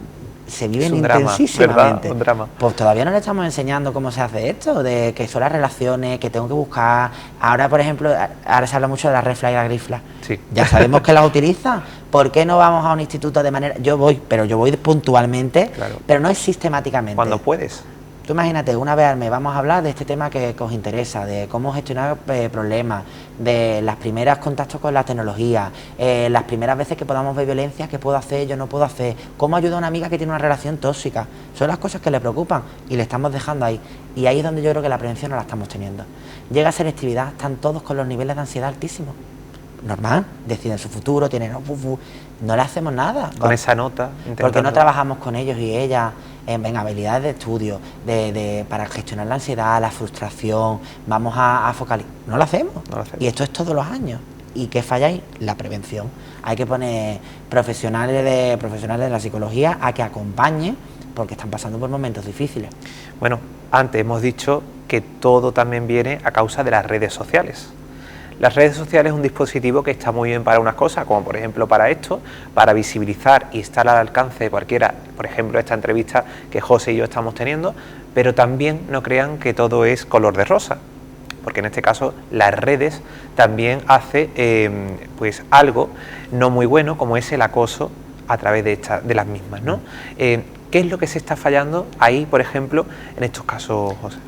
se viven intensísimamente. Un drama. Pues todavía no le estamos enseñando cómo se hace esto, de que son las relaciones, que tengo que buscar. Ahora, por ejemplo, ahora se habla mucho de la red flag y la green flag. Sí. Ya sabemos que las utilizan. ¿Por qué no vamos a un instituto de manera...? Yo voy puntualmente, claro, pero no es sistemáticamente. Cuando puedes. Tú imagínate, una vez al mes vamos a hablar de este tema que os interesa, de cómo gestionar problemas, de las primeras contactos con la tecnología, las primeras veces que podamos ver violencia, qué puedo hacer, yo no puedo hacer, cómo ayuda a una amiga que tiene una relación tóxica. Son las cosas que le preocupan y le estamos dejando ahí. Y ahí es donde yo creo que la prevención no la estamos teniendo. Llega a selectividad, están todos con los niveles de ansiedad altísimos. Normal, deciden su futuro, no le hacemos nada. Con esa nota. Porque no trabajamos con ellos y ellas en habilidades de estudio, para gestionar la ansiedad, la frustración, vamos a focalizar. No lo hacemos. Y esto es todos los años. ¿Y qué falla ahí? La prevención. Hay que poner profesionales de la psicología a que acompañen, porque están pasando por momentos difíciles. Bueno, antes hemos dicho que todo también viene a causa de las redes sociales. Las redes sociales es un dispositivo que está muy bien para unas cosas, como por ejemplo para esto, para visibilizar y estar al alcance de cualquiera, por ejemplo esta entrevista que José y yo estamos teniendo, pero también no crean que todo es color de rosa, porque en este caso las redes también hace pues algo no muy bueno, como es el acoso a través de las mismas, ¿no? ¿Qué es lo que se está fallando ahí, por ejemplo, en estos casos, José?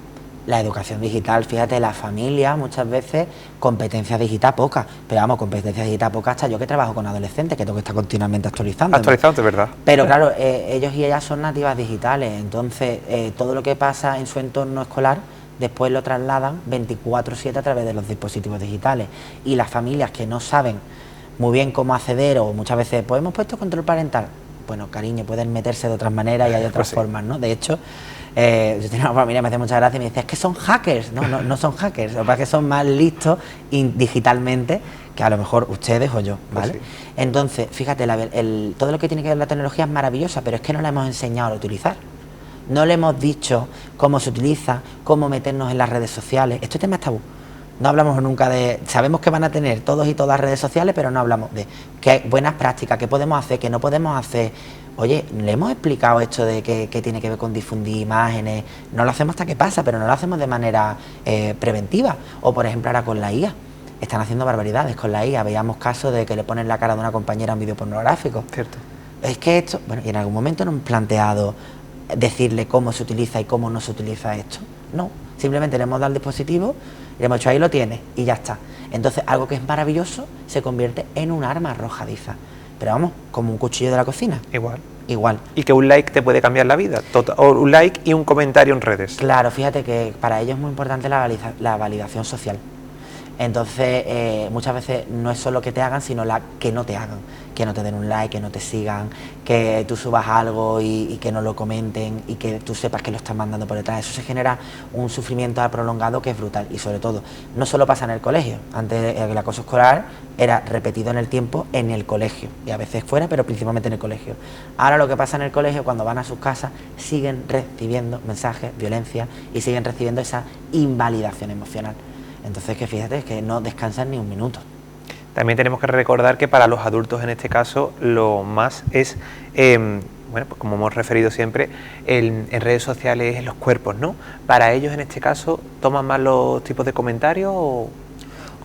La educación digital, fíjate, la familia muchas veces competencia digital poca, pero vamos, competencia digital poca hasta yo que trabajo con adolescentes, que tengo que estar continuamente actualizando. Actualizándote, ¿verdad? Pero claro, ellos y ellas son nativas digitales, entonces todo lo que pasa en su entorno escolar después lo trasladan 24/7 a través de los dispositivos digitales, y las familias que no saben muy bien cómo acceder, o muchas veces pues hemos puesto control parental, bueno, cariño, pueden meterse de otras maneras y hay otras pues sí. formas, ¿no? De hecho, yo tenía una familia, me hace mucha gracia y me dice, es que son hackers. No son hackers, lo que pasa es que son más listos digitalmente que a lo mejor ustedes o yo, ¿vale? Pues sí. Entonces, fíjate, todo lo que tiene que ver la tecnología es maravillosa, pero es que no la hemos enseñado a utilizar. No le hemos dicho cómo se utiliza, cómo meternos en las redes sociales. Este tema es tabú. No hablamos nunca de... Sabemos que van a tener todos y todas redes sociales, pero no hablamos de qué buenas prácticas, qué podemos hacer, qué no podemos hacer. Oye, le hemos explicado esto de que tiene que ver con difundir imágenes. No lo hacemos hasta que pasa, pero no lo hacemos de manera preventiva. O, por ejemplo, ahora con la IA. Están haciendo barbaridades con la IA. Veíamos casos de que le ponen la cara de una compañera a un vídeo pornográfico. Cierto. Es que esto... Bueno, y en algún momento no hemos planteado decirle cómo se utiliza y cómo no se utiliza esto. No, simplemente le hemos dado el dispositivo y le hemos dicho ahí lo tienes y ya está. Entonces algo que es maravilloso se convierte en un arma arrojadiza. Pero vamos, como un cuchillo de la cocina. Igual. Y que un like te puede cambiar la vida, o un like y un comentario en redes. Claro, fíjate que para ellos es muy importante la validación social. Entonces, muchas veces no es solo que te hagan, sino que no te hagan, que no te den un like, que no te sigan, que tú subas algo y que no lo comenten y que tú sepas que lo están mandando por detrás. Eso se genera un sufrimiento prolongado que es brutal, y sobre todo, no solo pasa en el colegio. Antes el acoso escolar era repetido en el tiempo en el colegio y a veces fuera, pero principalmente en el colegio. Ahora lo que pasa en el colegio, cuando van a sus casas, siguen recibiendo mensajes, violencia, y siguen recibiendo esa invalidación emocional. Entonces, que fíjate, es que no descansan ni un minuto. También tenemos que recordar que para los adultos en este caso lo más es, bueno, pues como hemos referido siempre, en redes sociales es los cuerpos, ¿no? Para ellos en este caso, ¿toman más los tipos de comentarios o...?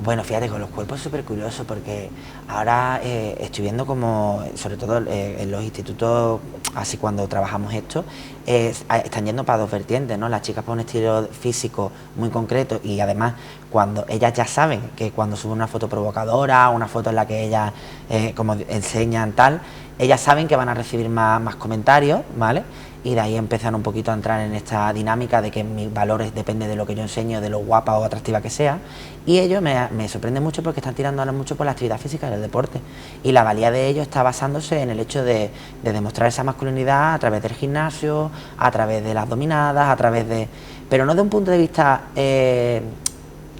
Bueno, fíjate, con los cuerpos es súper curioso porque ahora estoy viendo como, sobre todo en los institutos, así cuando trabajamos esto, están yendo para dos vertientes, ¿no? Las chicas para un estilo físico muy concreto, y además cuando ellas ya saben que cuando suben una foto provocadora, una foto en la que ellas como enseñan tal, ellas saben que van a recibir más comentarios, ¿vale? Y de ahí empiezan un poquito a entrar en esta dinámica de que mis valores dependen de lo que yo enseño, de lo guapa o atractiva que sea. Y ellos me sorprende mucho porque están tirando ahora mucho por la actividad física y el deporte. Y la valía de ellos está basándose en el hecho de demostrar esa masculinidad a través del gimnasio, a través de las dominadas, a través de... Pero no de un punto de vista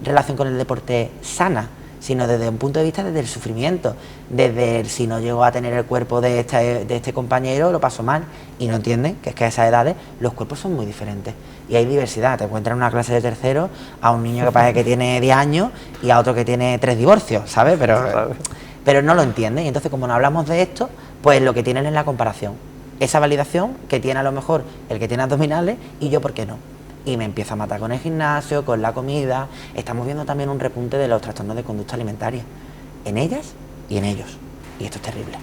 relación con el deporte sana, sino desde un punto de vista desde el sufrimiento, desde el si no llego a tener el cuerpo de este compañero, lo paso mal, y no entienden que es que a esas edades los cuerpos son muy diferentes y hay diversidad. Te encuentras en una clase de tercero a un niño que parece que tiene 10 años y a otro que tiene 3 divorcios, ¿sabes? Pero no lo entienden, y entonces como no hablamos de esto, pues lo que tienen es la comparación, esa validación que tiene a lo mejor el que tiene abdominales y yo, ¿por qué no? Y me empiezo a matar con el gimnasio, con la comida. Estamos viendo también un repunte de los trastornos de conducta alimentaria en ellas y en ellos, y esto es terrible.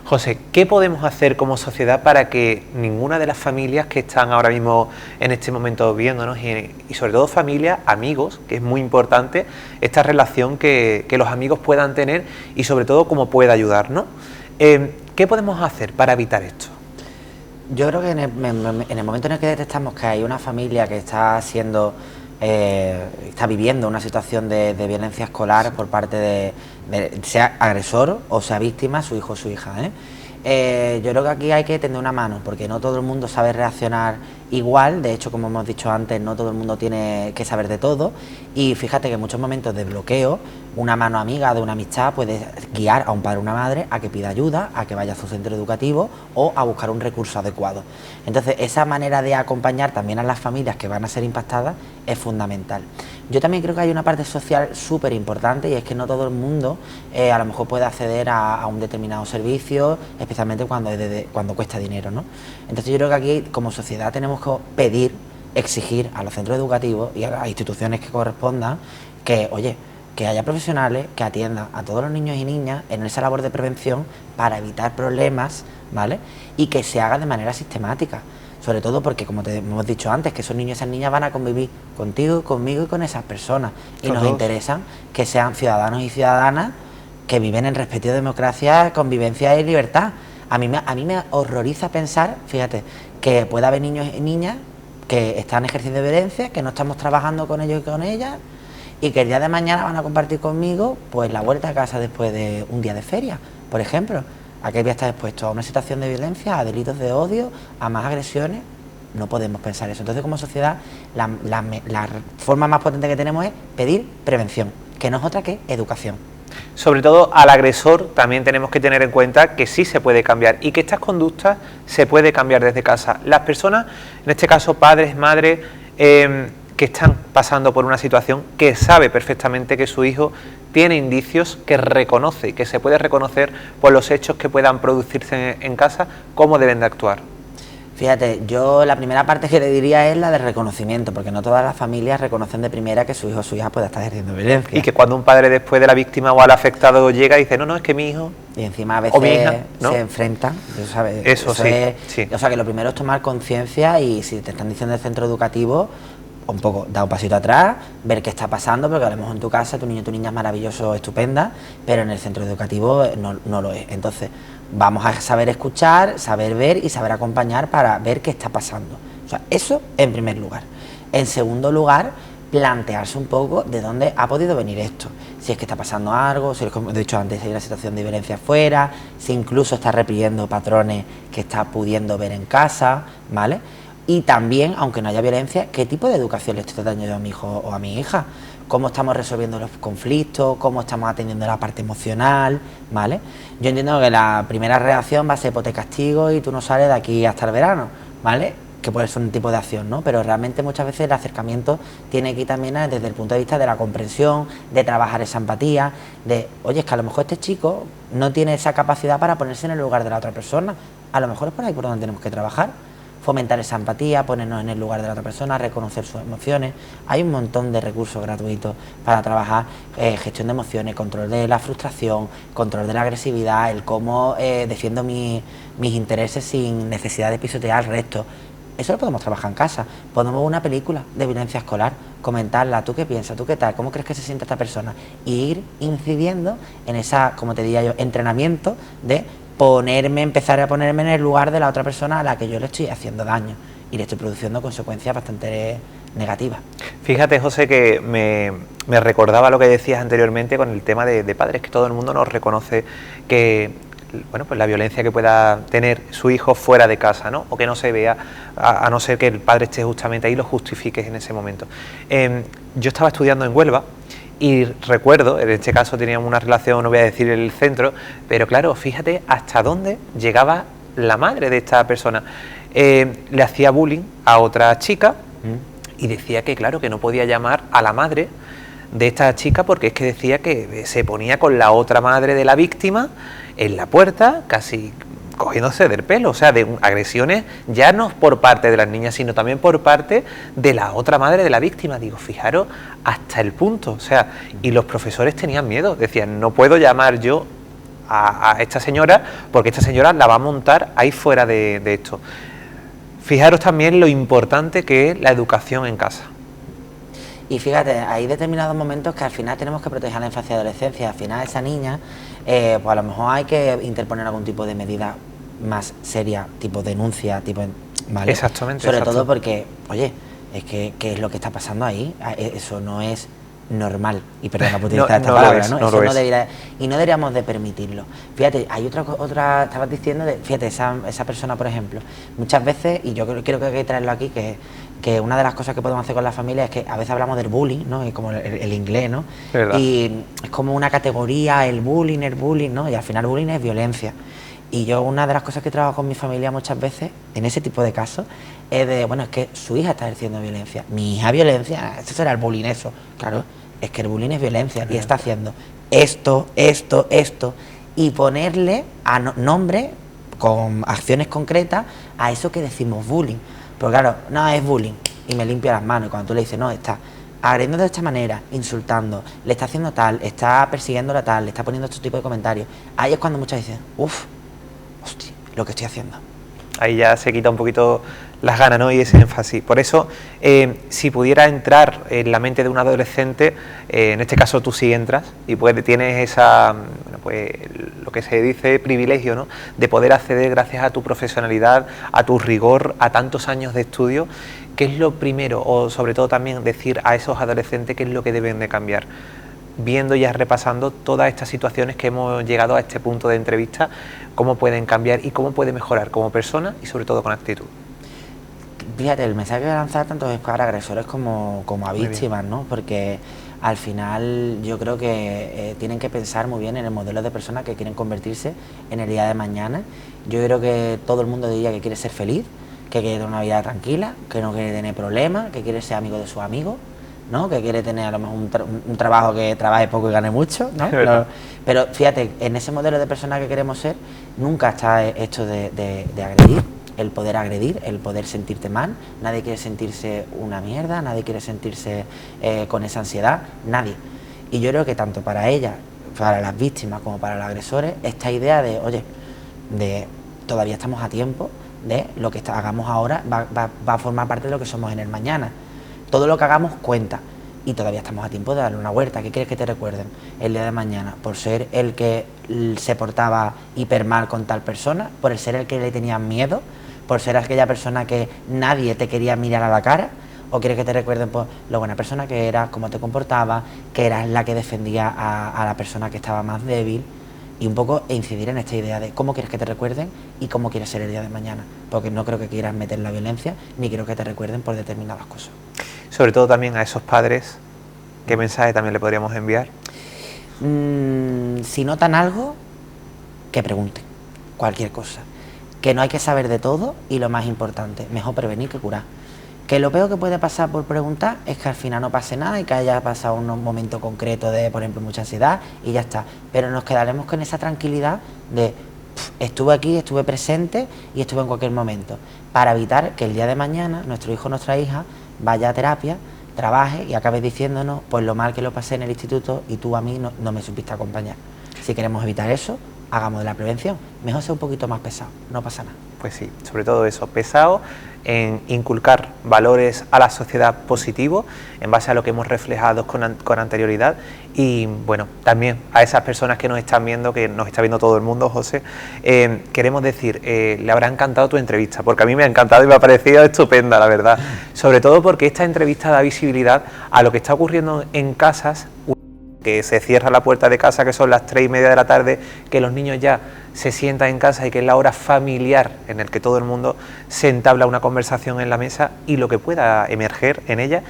José, ¿qué podemos hacer como sociedad para que ninguna de las familias que están ahora mismo en este momento viéndonos, y sobre todo familias, amigos, que es muy importante esta relación que los amigos puedan tener, y sobre todo cómo puede ayudar, ¿no? ¿Qué podemos hacer para evitar esto? Yo creo que en el momento en el que detectamos que hay una familia que está viviendo una situación de violencia escolar por parte de sea agresor o sea víctima, su hijo o su hija, yo creo que aquí hay que tender una mano, porque no todo el mundo sabe reaccionar igual. De hecho, como hemos dicho antes, no todo el mundo tiene que saber de todo, y fíjate que en muchos momentos de bloqueo una mano amiga de una amistad puede guiar a un padre o una madre a que pida ayuda, a que vaya a su centro educativo o a buscar un recurso adecuado. Entonces, esa manera de acompañar también a las familias que van a ser impactadas es fundamental. Yo también creo que hay una parte social súper importante, y es que no todo el mundo a lo mejor puede acceder a un determinado servicio, especialmente cuando cuesta dinero, ¿no? Entonces yo creo que aquí como sociedad tenemos que pedir exigir a los centros educativos y a las instituciones que correspondan que, oye, que haya profesionales que atiendan a todos los niños y niñas en esa labor de prevención para evitar problemas, ¿vale? Y que se haga de manera sistemática, sobre todo porque, como te hemos dicho antes, que esos niños y esas niñas van a convivir contigo, conmigo y con esas personas, y nos interesan que sean ciudadanos y ciudadanas que viven en respeto y democracia, convivencia y libertad. A mí me horroriza pensar, fíjate, que pueda haber niños y niñas que están ejerciendo violencia, que no estamos trabajando con ellos y con ellas, y que el día de mañana van a compartir conmigo pues la vuelta a casa después de un día de feria, por ejemplo. ¿A qué voy a estar expuesto? ¿A una situación de violencia, a delitos de odio, a más agresiones? No podemos pensar eso. Entonces, como sociedad, la forma más potente que tenemos es pedir prevención, que no es otra que educación. Sobre todo al agresor también tenemos que tener en cuenta que sí se puede cambiar y que estas conductas se puede cambiar desde casa. Las personas, en este caso padres, madres, que están pasando por una situación que sabe perfectamente que su hijo tiene indicios, que reconoce y que se puede reconocer por los hechos que puedan producirse en casa, cómo deben de actuar. Fíjate, yo la primera parte que le diría es la de reconocimiento, porque no todas las familias reconocen de primera que su hijo o su hija pueda estar ejerciendo violencia. Y que cuando un padre después de la víctima o al afectado llega y dice, no, es que mi hijo... Y encima a veces mi hija, ¿no? se enfrentan, ¿sabes? Eso sí, sí. O sea, que lo primero es tomar conciencia y si te están diciendo el centro educativo, un poco, da un pasito atrás, ver qué está pasando, porque a lo mejor en tu casa tu niño o tu niña es maravilloso, estupenda, pero en el centro educativo no lo es. Entonces, vamos a saber escuchar, saber ver y saber acompañar para ver qué está pasando. O sea, eso en primer lugar. En segundo lugar, plantearse un poco de dónde ha podido venir esto. Si es que está pasando algo, si, como he dicho antes, hay una situación de violencia afuera, si incluso está reprimiendo patrones que está pudiendo ver en casa, ¿vale? Y también, aunque no haya violencia, ¿qué tipo de educación le estoy dando yo a mi hijo o a mi hija? ¿Cómo estamos resolviendo los conflictos? ¿Cómo estamos atendiendo la parte emocional? ¿Vale? Yo entiendo que la primera reacción va a ser, pues te castigo y tú no sales de aquí hasta el verano, ¿vale? Que puede ser un tipo de acción, ¿no? Pero realmente muchas veces el acercamiento tiene que ir también desde el punto de vista de la comprensión, de trabajar esa empatía, de, oye, es que a lo mejor este chico no tiene esa capacidad para ponerse en el lugar de la otra persona. A lo mejor es por ahí por donde tenemos que trabajar. Fomentar esa empatía, ponernos en el lugar de la otra persona, reconocer sus emociones. Hay un montón de recursos gratuitos para trabajar gestión de emociones, control de la frustración, control de la agresividad, el cómo defiendo mis intereses sin necesidad de pisotear al resto. Eso lo podemos trabajar en casa. Podemos ver una película de violencia escolar, comentarla, ¿tú qué piensas? ¿Tú qué tal? ¿Cómo crees que se siente esta persona? Y ir incidiendo en esa, como te diría yo, entrenamiento de empezar a ponerme en el lugar de la otra persona a la que yo le estoy haciendo daño y le estoy produciendo consecuencias bastante negativas. Fíjate, José, que me recordaba lo que decías anteriormente con el tema de padres, que todo el mundo nos reconoce que, bueno, pues la violencia que pueda tener su hijo fuera de casa, ¿no? O que no se vea, a no ser que el padre esté justamente ahí y lo justifiques en ese momento. Yo estaba estudiando en Huelva y recuerdo, en este caso teníamos una relación, no voy a decir el centro, pero claro, fíjate hasta dónde llegaba la madre de esta persona. Le hacía bullying a otra chica y decía que, claro, que no podía llamar a la madre de esta chica porque es que decía que se ponía con la otra madre de la víctima en la puerta, casi cogiéndose del pelo, o sea, de agresiones ya no por parte de las niñas, sino también por parte de la otra madre de la víctima. Digo, fijaros hasta el punto, o sea, y los profesores tenían miedo, decían, no puedo llamar yo a esta señora porque esta señora la va a montar ahí fuera de esto. Fijaros también lo importante que es la educación en casa. Y fíjate, hay determinados momentos que al final tenemos que proteger la infancia y adolescencia. Al final esa niña, pues a lo mejor hay que interponer algún tipo de medida más seria, tipo denuncia, tipo... ¿vale? Exactamente. Sobre todo porque, oye, es que ¿qué es lo que está pasando ahí? Eso no es normal, y perdón por utilizar esta palabra, ¿no? Eso no debería, y no deberíamos de permitirlo. Fíjate, hay otra estabas diciendo, fíjate, esa persona, por ejemplo, muchas veces, y yo creo que hay que traerlo aquí, que una de las cosas que podemos hacer con la familia es que a veces hablamos del bullying, ¿no? Y como el inglés, ¿no? Y es como una categoría, el bullying, ¿no? Y al final bullying es violencia. Y yo una de las cosas que trabajo con mi familia muchas veces, en ese tipo de casos, es de, bueno, es que su hija está ejerciendo violencia. Mi hija violencia, eso será el bullying, eso. Claro, es que el bullying es violencia y está haciendo esto, y ponerle a nombre, con acciones concretas, a eso que decimos bullying. Porque claro, no es bullying. y me limpio las manos. Y cuando tú le dices, no, está agrediendo de esta manera, insultando, le está haciendo tal, está persiguiéndola tal, le está poniendo este tipo de comentarios, ahí es cuando muchas dicen, uff, hostia, lo que estoy haciendo. Ahí ya se quita un poquito las ganas, ¿no? Y ese énfasis. Por eso, si pudiera entrar en la mente de un adolescente, en este caso tú sí entras y tienes esa, bueno, pues lo que se dice privilegio, ¿no? De poder acceder gracias a tu profesionalidad, a tu rigor, a tantos años de estudio. ¿Qué es lo primero, o sobre todo también decir a esos adolescentes qué es lo que deben de cambiar? Viendo ya repasando todas estas situaciones que hemos llegado a este punto de entrevista, cómo pueden cambiar y cómo puede mejorar como persona y sobre todo con actitud. Fíjate, el mensaje que voy a lanzar tanto es para agresores como a víctimas, ¿no? Porque al final yo creo que tienen que pensar muy bien en el modelo de personas que quieren convertirse en el día de mañana. Yo creo que todo el mundo diría que quiere ser feliz, que quiere tener una vida tranquila, que no quiere tener problemas, que quiere ser amigo de sus amigos, ¿no? Que quiere tener a lo mejor un trabajo que trabaje poco y gane mucho, ¿no? Pero fíjate, en ese modelo de persona que queremos ser, nunca está hecho de agredir, el poder agredir, el poder sentirte mal. Nadie quiere sentirse una mierda, nadie quiere sentirse con esa ansiedad, nadie. Y yo creo que tanto para ellas, para las víctimas como para los agresores, esta idea de, oye, todavía estamos a tiempo, de lo que hagamos ahora va a formar parte de lo que somos en el mañana. Todo lo que hagamos cuenta y todavía estamos a tiempo de darle una vuelta. ¿Qué quieres que te recuerden el día de mañana? ¿Por ser el que se portaba hiper mal con tal persona? ¿Por ser el que le tenían miedo? ¿Por ser aquella persona que nadie te quería mirar a la cara? ¿O quieres que te recuerden por lo buena persona que eras, cómo te comportabas, que eras la que defendía a la persona que estaba más débil? Y un poco incidir en esta idea de cómo quieres que te recuerden y cómo quieres ser el día de mañana, porque no creo que quieras meter la violencia, ni quiero que te recuerden por determinadas cosas. Sobre todo también a esos padres, ¿qué mensaje también le podríamos enviar? Si notan algo, que pregunten, cualquier cosa, que no hay que saber de todo y lo más importante, mejor prevenir que curar. Que lo peor que puede pasar por preguntar es que al final no pase nada y que haya pasado un momento concreto de, por ejemplo, mucha ansiedad y ya está. Pero nos quedaremos con esa tranquilidad de estuve aquí, estuve presente y estuve en cualquier momento, para evitar que el día de mañana nuestro hijo o nuestra hija vaya a terapia, trabaje y acabe diciéndonos pues lo mal que lo pasé en el instituto y tú a mí no me supiste acompañar. Si queremos evitar eso, hagamos de la prevención. Mejor ser un poquito más pesado, no pasa nada. Pues sí, sobre todo eso, pesado en inculcar valores a la sociedad positivos en base a lo que hemos reflejado con anterioridad. Y bueno, también a esas personas que nos están viendo, que nos está viendo todo el mundo, José, queremos decir, le habrá encantado tu entrevista, porque a mí me ha encantado y me ha parecido estupenda, la verdad. Sobre todo porque esta entrevista da visibilidad a lo que está ocurriendo en casas, que se cierra la puerta de casa, que son las 3:30 de la tarde, que los niños ya se sientan en casa y que es la hora familiar en el que todo el mundo se entabla una conversación en la mesa y lo que pueda emerger en ella,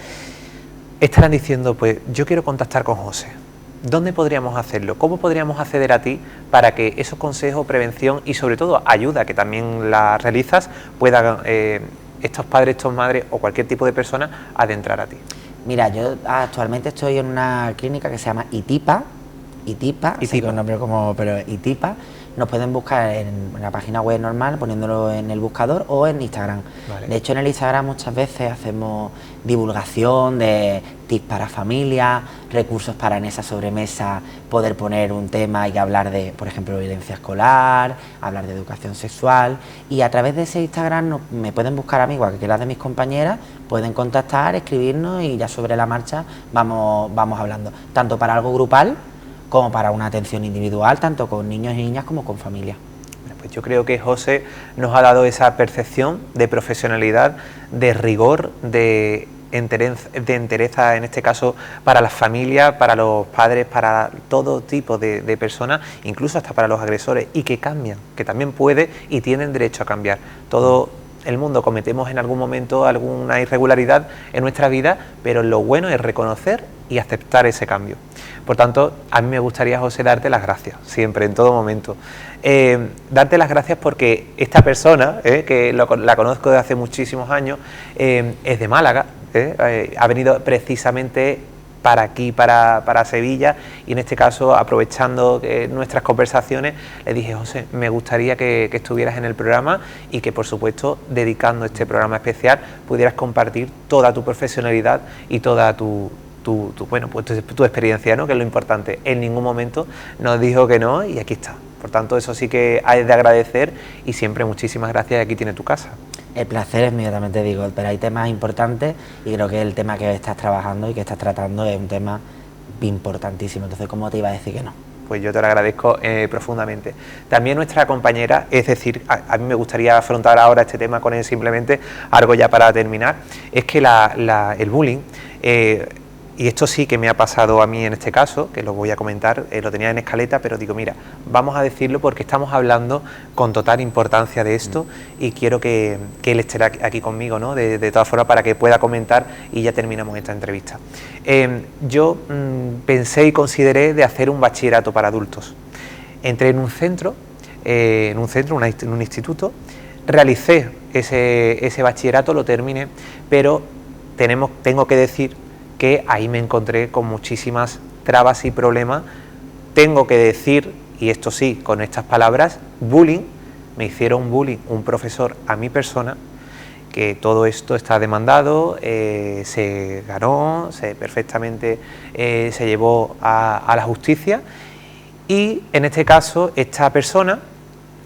estarán diciendo, pues yo quiero contactar con José. ¿Dónde podríamos hacerlo? ¿Cómo podríamos acceder a ti para que esos consejos, prevención y sobre todo ayuda, que también la realizas, puedan estos padres, estas madres o cualquier tipo de persona adentrar a ti? Mira, yo actualmente estoy en una clínica que se llama ITIPA, sé que un nombre como, pero ITIPA. Nos pueden buscar en la página web normal, poniéndolo en el buscador o en Instagram. Vale. De hecho, en el Instagram muchas veces hacemos divulgación de tips para familias, recursos para en esa sobremesa poder poner un tema y hablar de, por ejemplo, violencia escolar, hablar de educación sexual. Y a través de ese Instagram me pueden buscar a mí, igual que las de mis compañeras, pueden contactar, escribirnos y ya sobre la marcha vamos hablando, tanto para algo grupal como para una atención individual, tanto con niños y niñas como con familias. Pues yo creo que José nos ha dado esa percepción de profesionalidad, de rigor, de entereza, en este caso, para las familias, para los padres, para todo tipo de personas, incluso hasta para los agresores, y que cambian, que también puede y tienen derecho a cambiar. Todo el mundo cometemos en algún momento alguna irregularidad en nuestra vida, pero lo bueno es reconocer y aceptar ese cambio. Por tanto, a mí me gustaría, José, darte las gracias, siempre, en todo momento. Darte las gracias porque esta persona, que la conozco desde hace muchísimos años, es de Málaga, ha venido precisamente para aquí, para Sevilla, y en este caso, aprovechando nuestras conversaciones, le dije: José, me gustaría que estuvieras en el programa y que, por supuesto, dedicando este programa especial, pudieras compartir toda tu profesionalidad y toda tu experiencia, ¿no?, que es lo importante. En ningún momento nos dijo que no, y aquí está. Por tanto, eso sí que hay de agradecer, y siempre muchísimas gracias, y aquí tiene tu casa. El placer es mío, también te digo, pero hay temas importantes y creo que el tema que estás trabajando y que estás tratando es un tema importantísimo. Entonces, ¿cómo te iba a decir que no? Pues yo te lo agradezco profundamente. También nuestra compañera, es decir, a mí me gustaría afrontar ahora este tema con él, simplemente algo ya para terminar, es que el bullying, y esto sí que me ha pasado a mí en este caso, que lo voy a comentar, lo tenía en escaleta, pero digo, mira, vamos a decirlo porque estamos hablando con total importancia de esto, y quiero que él esté aquí conmigo, ¿no?, de todas formas, para que pueda comentar y ya terminamos esta entrevista. Yo pensé y consideré de hacer un bachillerato para adultos. Entré en un centro, en un instituto, realicé ese bachillerato, lo terminé, pero tengo que decir que ahí me encontré con muchísimas trabas y problemas. Tengo que decir, y esto sí, con estas palabras, bullying. Me hicieron bullying un profesor a mi persona, que todo esto está demandado, se ganó, perfectamente se llevó a la justicia, y en este caso esta persona,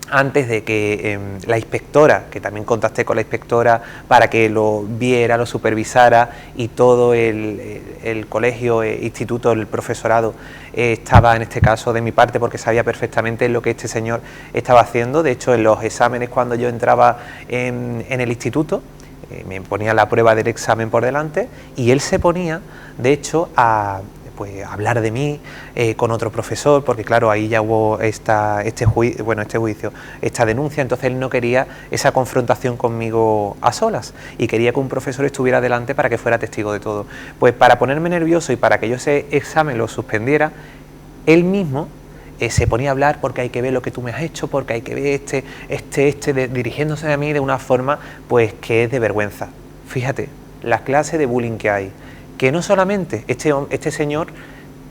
antes de que la inspectora, que también contacté con la inspectora para que lo viera, lo supervisara, y todo el colegio, instituto, el profesorado estaba en este caso de mi parte, porque sabía perfectamente lo que este señor estaba haciendo. De hecho, en los exámenes, cuando yo entraba en el instituto, me ponía la prueba del examen por delante, y él se ponía, de hecho, a hablar de mí con otro profesor, porque claro, ahí ya hubo este juicio, esta denuncia. Entonces él no quería esa confrontación conmigo a solas, y quería que un profesor estuviera delante para que fuera testigo de todo. Pues para ponerme nervioso y para que yo ese examen lo suspendiera, él mismo se ponía a hablar, porque hay que ver lo que tú me has hecho, porque hay que ver dirigiéndose a mí de una forma pues que es de vergüenza. Fíjate, las clases de bullying que hay, que no solamente este señor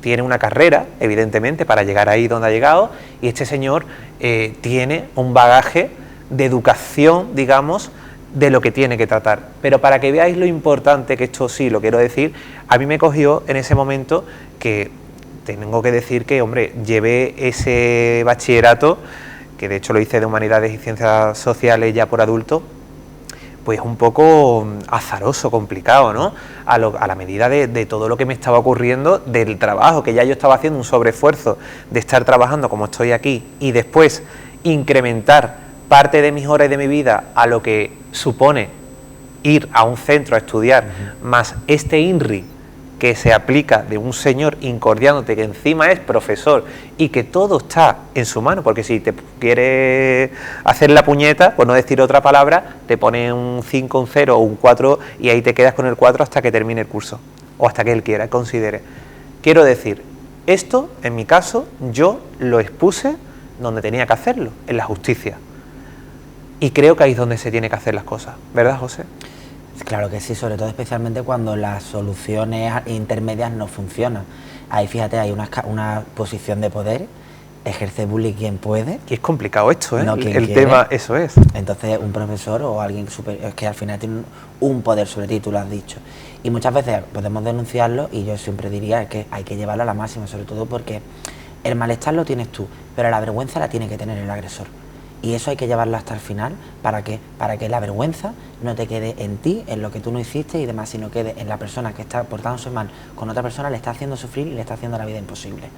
tiene una carrera, evidentemente, para llegar ahí donde ha llegado, y este señor tiene un bagaje de educación, digamos, de lo que tiene que tratar. Pero para que veáis lo importante, que esto sí lo quiero decir, a mí me cogió en ese momento que tengo que decir que, hombre, llevé ese bachillerato, que de hecho lo hice de Humanidades y Ciencias Sociales ya por adulto, pues un poco azaroso, complicado, ¿no? A la medida de todo lo que me estaba ocurriendo, del trabajo que ya yo estaba haciendo, un sobreesfuerzo de estar trabajando como estoy aquí, y después incrementar parte de mis horas y de mi vida a lo que supone ir a un centro a estudiar, más este INRI que se aplica de un señor incordiándote, que encima es profesor, y que todo está en su mano, porque si te quiere hacer la puñeta, por no decir otra palabra, te pone un 5, un 0 o un 4, y ahí te quedas con el 4 hasta que termine el curso, o hasta que él quiera, considere. Quiero decir, esto, en mi caso, yo lo expuse donde tenía que hacerlo, en la justicia. Y creo que ahí es donde se tiene que hacer las cosas, ¿verdad, José? Claro que sí, sobre todo especialmente cuando las soluciones intermedias no funcionan. Ahí, fíjate, hay una posición de poder, ejerce bullying quien puede. Y es complicado esto, ¿eh? No quien el quiere. tema, eso es. Entonces, un profesor o alguien superior, es que al final tiene un poder sobre ti, tú lo has dicho. Y muchas veces podemos denunciarlo, y yo siempre diría que hay que llevarlo a la máxima, sobre todo porque el malestar lo tienes tú, pero la vergüenza la tiene que tener el agresor. Y eso hay que llevarlo hasta el final. ¿Para qué? Para que la vergüenza no te quede en ti, en lo que tú no hiciste y demás, sino quede en la persona que está portándose mal con otra persona, le está haciendo sufrir y le está haciendo la vida imposible.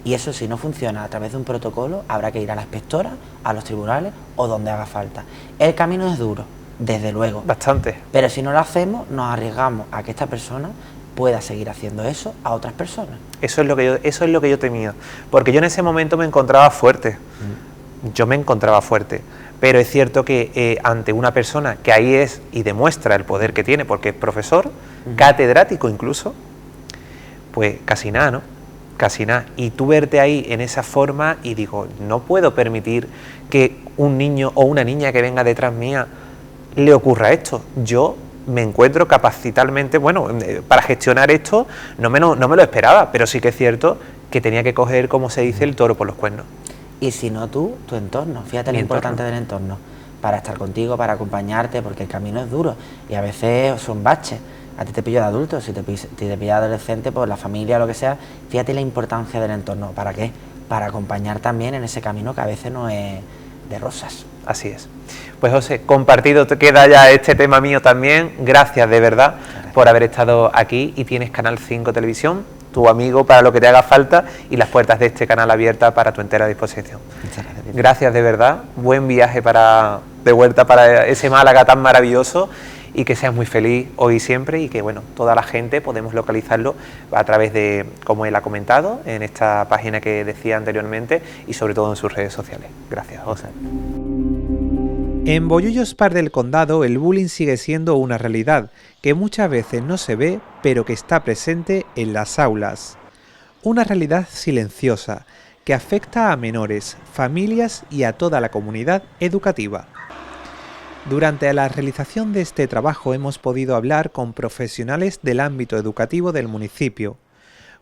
Y eso, si no funciona a través de un protocolo, habrá que ir a la inspectora, a los tribunales o donde haga falta. El camino es duro, desde luego. Bastante. Pero si no lo hacemos, nos arriesgamos a que esta persona pueda seguir haciendo eso a otras personas. Eso es lo que yo temía, porque yo en ese momento me encontraba fuerte. Yo me encontraba fuerte, pero es cierto que ante una persona que ahí es y demuestra el poder que tiene, porque es profesor, catedrático incluso, pues casi nada, ¿no? Casi nada. Y tú verte ahí en esa forma, y digo, no puedo permitir que un niño o una niña que venga detrás mía le ocurra esto. Yo me encuentro capacitalmente, bueno, para gestionar esto no me lo esperaba, pero sí que es cierto que tenía que coger, como se dice, el toro por los cuernos. Y si no tú, tu entorno, fíjate lo importante del entorno, para estar contigo, para acompañarte, porque el camino es duro y a veces son baches. A ti te pillo de adulto, si te pilla de adolescente, pues la familia o lo que sea, fíjate la importancia del entorno. ¿Para qué? Para acompañar también en ese camino que a veces no es de rosas. Así es. Pues José, compartido te queda ya este tema mío también. Gracias de verdad por haber estado aquí, y tienes Canal 5 Televisión, tu amigo para lo que te haga falta, y las puertas de este canal abiertas para tu entera disposición. Muchas gracias. Gracias de verdad, buen viaje de vuelta para ese Málaga tan maravilloso, y que seas muy feliz hoy y siempre, y que bueno, toda la gente podemos localizarlo a través de, como él ha comentado, en esta página que decía anteriormente, y sobre todo en sus redes sociales. Gracias, José. En Bollullos Par del Condado el bullying sigue siendo una realidad que muchas veces no se ve, pero que está presente en las aulas. Una realidad silenciosa que afecta a menores, familias y a toda la comunidad educativa. Durante la realización de este trabajo hemos podido hablar con profesionales del ámbito educativo del municipio.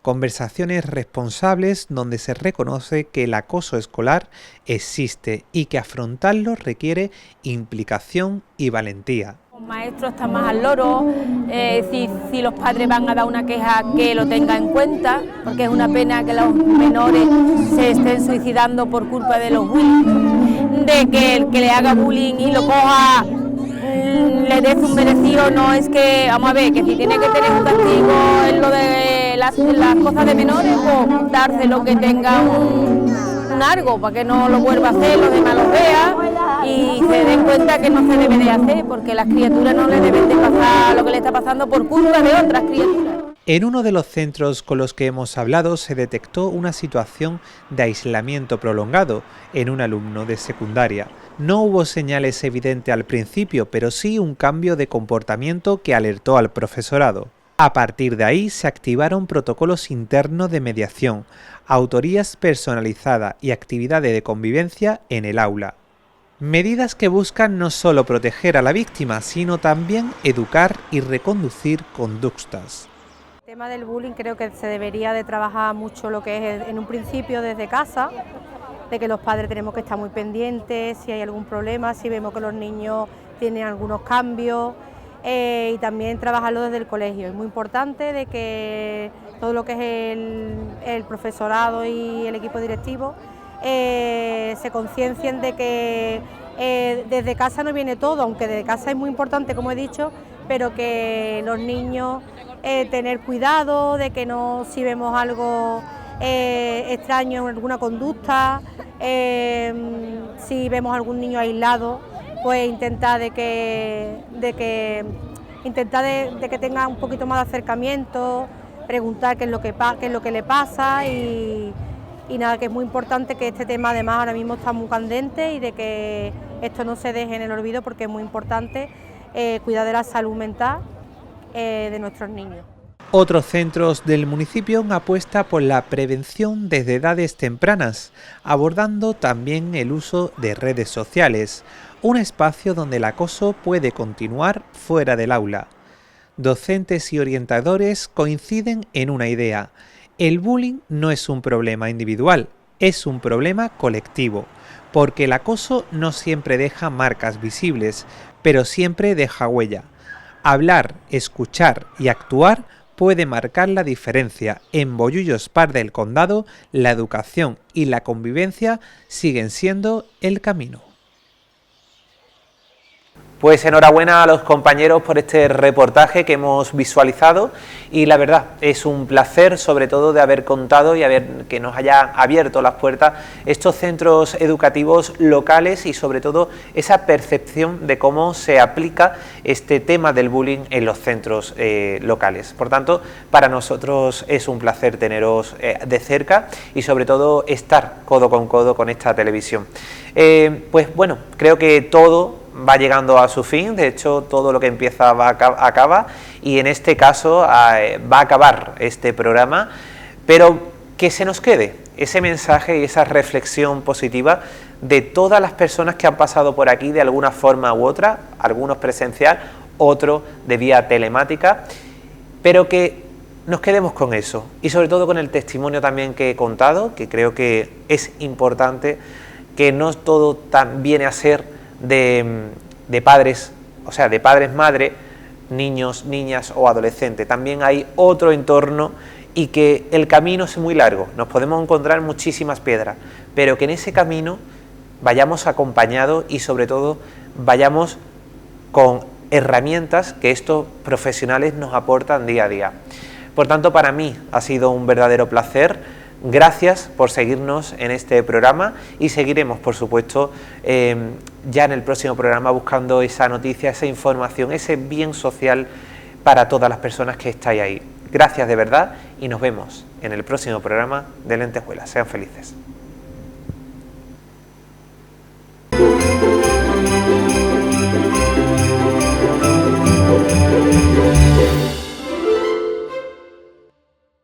Conversaciones responsables donde se reconoce que el acoso escolar existe y que afrontarlo requiere implicación y valentía. Los maestros están más al loro, si los padres van a dar una queja, que lo tengan en cuenta, porque es una pena que los menores se estén suicidando por culpa de los bullying, de que el que le haga bullying y lo coja le des un merecido. No es que, vamos a ver, que si tiene que tener un castigo en lo de las cosas de menores, pues dárselo, que tenga un algo para que no lo vuelva a hacer, los demás lo vean y se den cuenta que no se debe de hacer, porque las criaturas no le deben de pasar lo que le está pasando por culpa de otras criaturas. En uno de los centros con los que hemos hablado se detectó una situación de aislamiento prolongado en un alumno de secundaria. No hubo señales evidentes al principio, pero sí un cambio de comportamiento que alertó al profesorado. A partir de ahí se activaron protocolos internos de mediación, autorías personalizadas y actividades de convivencia en el aula. Medidas que buscan no solo proteger a la víctima, sino también educar y reconducir conductas. El tema del bullying creo que se debería de trabajar mucho lo que es en un principio desde casa, de que los padres tenemos que estar muy pendientes si hay algún problema, si vemos que los niños tienen algunos cambios, y también trabajarlo desde el colegio. Es muy importante de que todo lo que es el profesorado y el equipo directivo se conciencien de que desde casa no viene todo, aunque desde casa es muy importante, como he dicho, pero que los niños tener cuidado de que no, si vemos algo extraño en alguna conducta, si vemos algún niño aislado, pues intentar de que tenga un poquito más de acercamiento, preguntar qué es lo que le pasa y nada, que es muy importante que este tema además ahora mismo está muy candente y de que esto no se deje en el olvido, porque es muy importante cuidar de la salud mental de nuestros niños. Otros centros del municipio apuestan por la prevención desde edades tempranas, abordando también el uso de redes sociales, un espacio donde el acoso puede continuar fuera del aula. Docentes y orientadores coinciden en una idea: el bullying no es un problema individual, es un problema colectivo, porque el acoso no siempre deja marcas visibles, pero siempre deja huella. Hablar, escuchar y actuar puede marcar la diferencia. En Bollullos Par del Condado, la educación y la convivencia siguen siendo el camino. Pues enhorabuena a los compañeros por este reportaje que hemos visualizado, y la verdad es un placer, sobre todo, de haber contado y que nos haya abierto las puertas estos centros educativos locales, y sobre todo esa percepción de cómo se aplica este tema del bullying en los centros locales. Por tanto, para nosotros es un placer teneros de cerca y sobre todo estar codo con esta televisión. Pues bueno, creo que todo va llegando a su fin. De hecho, todo lo que empieza acaba, y en este caso va a acabar este programa, pero que se nos quede ese mensaje y esa reflexión positiva de todas las personas que han pasado por aquí de alguna forma u otra, algunos presencial, otro de vía telemática, pero que nos quedemos con eso y sobre todo con el testimonio también que he contado, que creo que es importante, que no todo viene a ser de padres, o sea, de padres, madre, niños, niñas o adolescentes. También hay otro entorno y que el camino es muy largo, nos podemos encontrar muchísimas piedras, pero que en ese camino vayamos acompañados y sobre todo vayamos con herramientas que estos profesionales nos aportan día a día. Por tanto, para mí ha sido un verdadero placer. Gracias por seguirnos en este programa y seguiremos, por supuesto, ya en el próximo programa buscando esa noticia, esa información, ese bien social para todas las personas que estáis ahí. Gracias de verdad y nos vemos en el próximo programa de Lentejuelas. Sean felices.